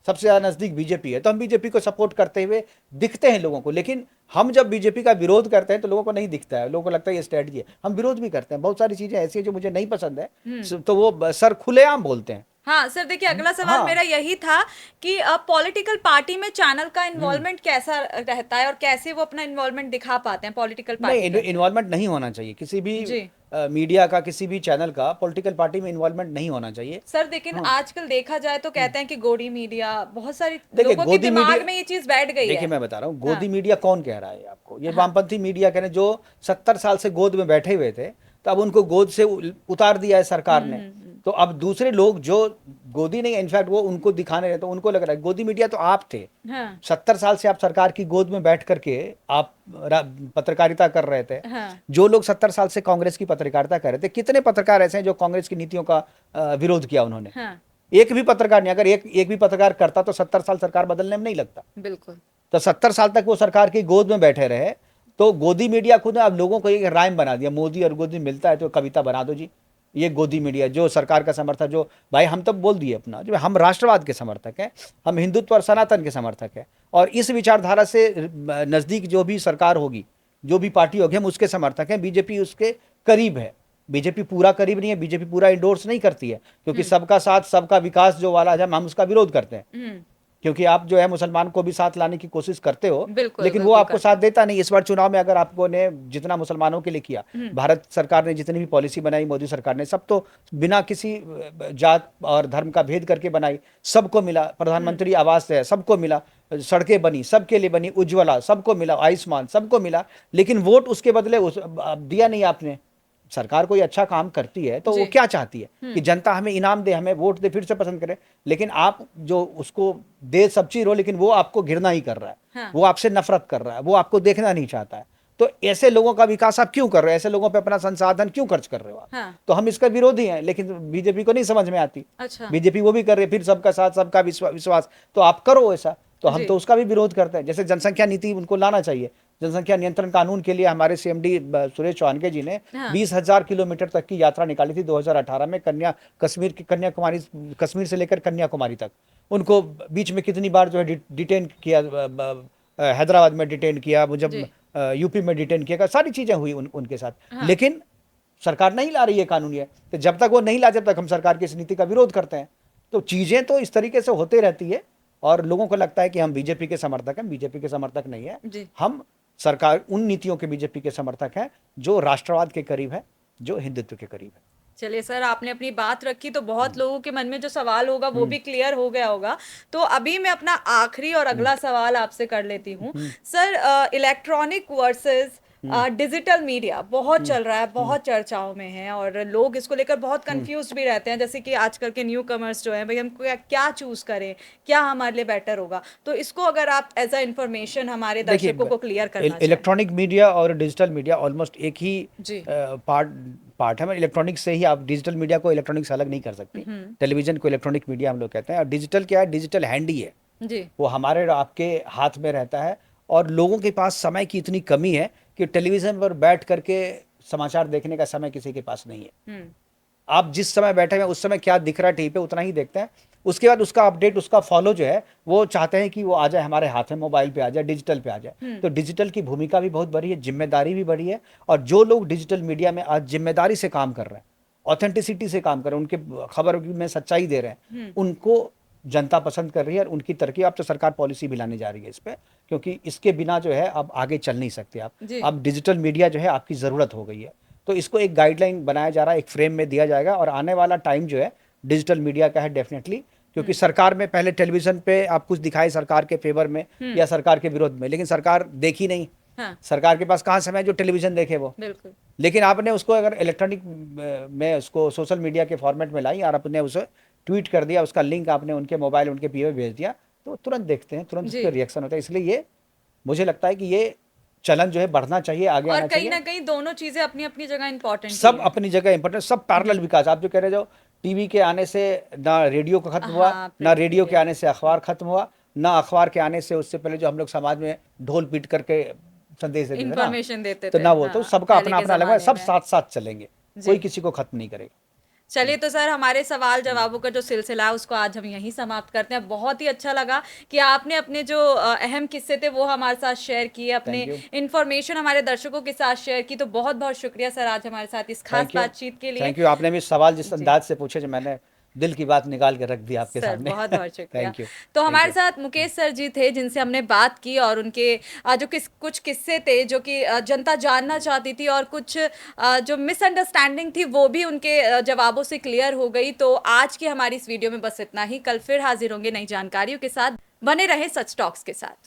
सबसे ज़्यादा नज़दीक बीजेपी है, तो हम बीजेपी को सपोर्ट करते हुए दिखते हैं लोगों को। लेकिन हम जब बीजेपी का विरोध करते हैं तो लोगों को नहीं दिखता है, लोगों को लगता है ये स्ट्रेटजी है। हम विरोध भी करते हैं, बहुत सारी चीज़ें ऐसी हैं जो मुझे नहीं पसंद है, तो वो सर खुलेआम बोलते हैं। हाँ सर, देखिए अगला सवाल हाँ। मेरा यही था कि पॉलिटिकल पार्टी में चैनल का इन्वॉल्वमेंट कैसा रहता है और कैसे वो अपना इन्वॉल्वमेंट दिखा पाते हैं पॉलिटिकल नहीं, पार्टी के अंदर? इन्वॉल्वमेंट नहीं होना चाहिए किसी भी जी मीडिया का, किसी भी चैनल का पॉलिटिकल पार्टी में इन्वॉल्वमेंट नहीं होना चाहिए। सर, लेकिन हाँ, आजकल देखा जाए तो कहते हैं कि गोदी मीडिया, बहुत सारी देखिए लोगों के गोदी दिमाग मीडिया, में ये चीज बैठ गई देखिए है। मैं बता रहा हूँ, हाँ, गोदी मीडिया कौन कह रहा है आपको? ये हाँ, वामपंथी मीडिया कह रहे हैं, जो 70 साल से गोद में बैठे हुए थे, तो अब उनको गोद से उतार दिया है सरकार ने। तो अब दूसरे लोग जो गोदी नहीं, इनफैक्ट वो उनको दिखाने रहे, तो उनको लग रहा है गोदी मीडिया तो आप थे। हाँ, 70 साल से आप सरकार की गोद में बैठ करके आप पत्रकारिता कर रहे थे। हाँ, जो लोग 70 साल से कांग्रेस की पत्रकारिता कर रहे थे, कितने पत्रकार ऐसे हैं जो कांग्रेस की नीतियों का विरोध किया उन्होंने? हाँ, एक भी पत्रकार नहीं। अगर एक भी पत्रकार करता तो 70 साल सरकार बदलने में नहीं लगता। बिल्कुल, तो 70 साल तक वो सरकार की गोद में बैठे रहे। तो गोदी मीडिया खुद ने अब लोगों को एक राइम बना दिया, मोदी और गोदी मिलता है तो कविता बना दो जी। ये गोदी मीडिया जो सरकार का समर्थक, जो भाई हम तब बोल दिए अपना, जो हम राष्ट्रवाद के समर्थक हैं, हम हिंदुत्व और सनातन के समर्थक हैं, और इस विचारधारा से नज़दीक जो भी सरकार होगी, जो भी पार्टी होगी, हम उसके समर्थक हैं। बीजेपी उसके करीब है। बीजेपी पूरा करीब नहीं है, बीजेपी पूरा इंडोर्स नहीं करती है, क्योंकि सबका साथ सबका विकास जो वाला है हम उसका विरोध करते हैं। क्योंकि आप जो है मुसलमान को भी साथ लाने की कोशिश करते हो, बिल्कुल, लेकिन वो बिल्कुल आपको करते साथ देता नहीं। इस बार चुनाव में अगर आपको ने जितना मुसलमानों के लिए किया, भारत सरकार ने जितनी भी पॉलिसी बनाई, मोदी सरकार ने, सब तो बिना किसी जात और धर्म का भेद करके बनाई, सबको मिला। प्रधानमंत्री आवास है, सबको मिला। सड़कें बनी, सबके लिए बनी। उज्ज्वला सबको मिला, आयुष्मान सबको मिला। लेकिन वोट उसके बदले दिया नहीं आपने। सरकार कोई अच्छा काम करती है तो वो जी, क्या चाहती है कि जनता हमें इनाम दे, हमें वोट दे, फिर से पसंद करे। लेकिन आप जो उसको दे सब चीज हो, लेकिन वो आपको घृणा ही कर रहा है, हाँ, वो आपसे नफरत कर रहा है, वो आपको देखना नहीं चाहता है। तो ऐसे लोगों का विकास आप क्यों कर रहे हो? ऐसे लोगों पे अपना संसाधन क्यों खर्च कर रहे हो आप? हाँ, तो हम इसका विरोधी हैं, लेकिन बीजेपी को नहीं समझ में आती। अच्छा, बीजेपी वो भी कर रही है, फिर सबका साथ सबका विश्वास, तो आप करो ऐसा। तो हम जी, तो उसका भी विरोध करते हैं। जैसे जनसंख्या नीति उनको लाना चाहिए। जनसंख्या नियंत्रण कानून के लिए हमारे सीएमडी सुरेश चौहान जी ने हाँ, 20,000 किलोमीटर तक की यात्रा निकाली थी 2018 में, कन्याकुमारी, कश्मीर से लेकर कन्याकुमारी तक। उनको बीच में कितनी बार जो है डिटेन किया, हैदराबाद में डिटेन किया, मुझे जी, यूपी में डिटेन किया, सारी चीजें हुई उनके साथ। हाँ, लेकिन सरकार नहीं ला रही है कानून ये। तो जब तक वो नहीं ला, जब तक हम सरकार की इस नीति का विरोध करते हैं। तो चीजें तो इस तरीके से होते रहती है, और लोगों को लगता है कि हम बीजेपी के समर्थक हैं। बीजेपी के समर्थक नहीं है जी, हम। सरकार उन नीतियों के बीजेपी के समर्थक हैं जो राष्ट्रवाद के करीब है, जो हिंदुत्व के करीब है। चलिए सर, आपने अपनी बात रखी तो बहुत लोगों के मन में जो सवाल होगा वो भी क्लियर हो गया होगा। तो अभी मैं अपना आखिरी और अगला सवाल आपसे कर लेती हूँ। Sir, electronic versus digital media बहुत चल रहा है, बहुत चर्चाओं में है और लोग इसको लेकर बहुत कंफ्यूज भी रहते हैं, जैसे कि आजकल के न्यू कमर्स जो हैं, भाई हम क्या चूज करें, क्या हमारे लिए बेटर होगा। तो इसको अगर आप एज अ इंफॉर्मेशन हमारे देखिए, दर्शकों को क्लियर करना चाहें। इलेक्ट्रॉनिक मीडिया और डिजिटल मीडिया ऑलमोस्ट एक ही जी, पार्ट है। इलेक्ट्रॉनिक से ही आप डिजिटल मीडिया को इलेक्ट्रॉनिक से अलग नहीं कर सकती। टेलीविजन को इलेक्ट्रॉनिक मीडिया हम लोग कहते हैं। और डिजिटल क्या है? डिजिटल हैंड ही है, जी, वो हमारे और आपके हाथ में रहता है। और लोगों के पास समय की इतनी कमी है कि टेलीविज़न पर बैठ करके समाचार देखने का समय किसी के पास नहीं है। आप जिस समय बैठे हैं उस समय क्या दिख रहा है टीवी पे उतना ही देखते हैं। उसके बाद उसका अपडेट, उसका फॉलो जो है वो चाहते हैं कि वो आ जाए हमारे हाथ में, मोबाइल पे आ जाए, डिजिटल पे आ जाए। तो डिजिटल की भूमिका भी बहुत बड़ी है, जिम्मेदारी भी बड़ी है। और जो लोग डिजिटल मीडिया में आज जिम्मेदारी से काम कर रहे हैं, ऑथेंटिसिटी से काम कर रहे हैं, उनके खबर में सच्चाई दे रहे हैं, उनको जनता पसंद कर रही है। और उनकी तरक्की, अब तो सरकार पॉलिसी भी लाने जा रही है इस पे, क्योंकि इसके बिना जो है अब आगे चल नहीं सकते आप। जी। अब डिजिटल मीडिया जो है आपकी ज़रूरत हो गई है। तो इसको एक गाइडलाइन बनाया जा रहा है, एक फ्रेम में दिया जाएगा। और आने वाला टाइम जो है डिजिटल मीडिया का है डेफिनेटली, क्योंकि सरकार में पहले टेलीविजन पे आप कुछ दिखाए सरकार के फेवर में या सरकार के विरोध में, लेकिन सरकार देखी नहीं। हाँ, सरकार के पास कहाँ समय है जो टेलीविजन देखे वो। बिल्कुल। लेकिन आपने उसको अगर इलेक्ट्रॉनिक में उसको सोशल मीडिया के फॉर्मेट में लाई और आपने उसे ट्वीट कर दिया, उसका लिंक आपने उनके मोबाइल, उनके पीओ भेज दिया, तो तुरंत देखते हैं, तुरंत उस जी। पर रिएक्शन होता है। इसलिए ये मुझे लगता है कि ये चलन जो है बढ़ना चाहिए, आगे और आना कहीं चाहिए। ना कहीं दोनों चीजें अपनी अपनी जगह इंपॉर्टेंट ही सब हैं। अपनी जगह इंपॉर्टेंट, सब पैरेलल विकास। आप जो कह रहे हो टीवी के आने से ना रेडियो का खत्म हुआ, हाँ, ना प्रिंट रेडियो के मीडिया। आने से अखबार खत्म हुआ, ना अखबार के आने से उससे पहले जो हम लोग समाज में ढोल पीट करके संदेश देते थे ना, इंफॉर्मेशन देते तो थे, ना वो, तो हाँ, सबका पहले अपना के अपना अलग है, जमाने सब में। साथ साथ चलेंगे, जी। कोई किसी को खत्म नहीं करेगा। चलिए तो सर, हमारे सवाल जवाबों का जो सिलसिला है उसको आज हम यहीं समाप्त करते हैं। बहुत ही अच्छा लगा कि आपने अपने जो अहम किस्से थे वो हमारे साथ शेयर किए, अपने थैंक यू, इंफॉर्मेशन हमारे दर्शकों के साथ शेयर की। तो बहुत बहुत शुक्रिया सर आज हमारे साथ इस खास थैंक यू, बातचीत के लिए। Thank you. आपने भी सवाल जिस जी अंदाज से पूछे, जो मैंने दिल की बात निकाल के रख दी आपके सर, सामने। बहुत बहुत शुक्रिया। थैंक यू, तो थैंक हमारे यू। साथ मुकेश सर जी थे जिनसे हमने बात की, और उनके जो कुछ किस्से थे जो कि जनता जानना चाहती थी, और कुछ जो मिसअंडरस्टैंडिंग थी वो भी उनके जवाबों से क्लियर हो गई। तो आज की हमारी इस वीडियो में बस इतना ही। कल फिर हाजिर होंगे नई जानकारियों के साथ। बने रहे सच टॉक्स के साथ।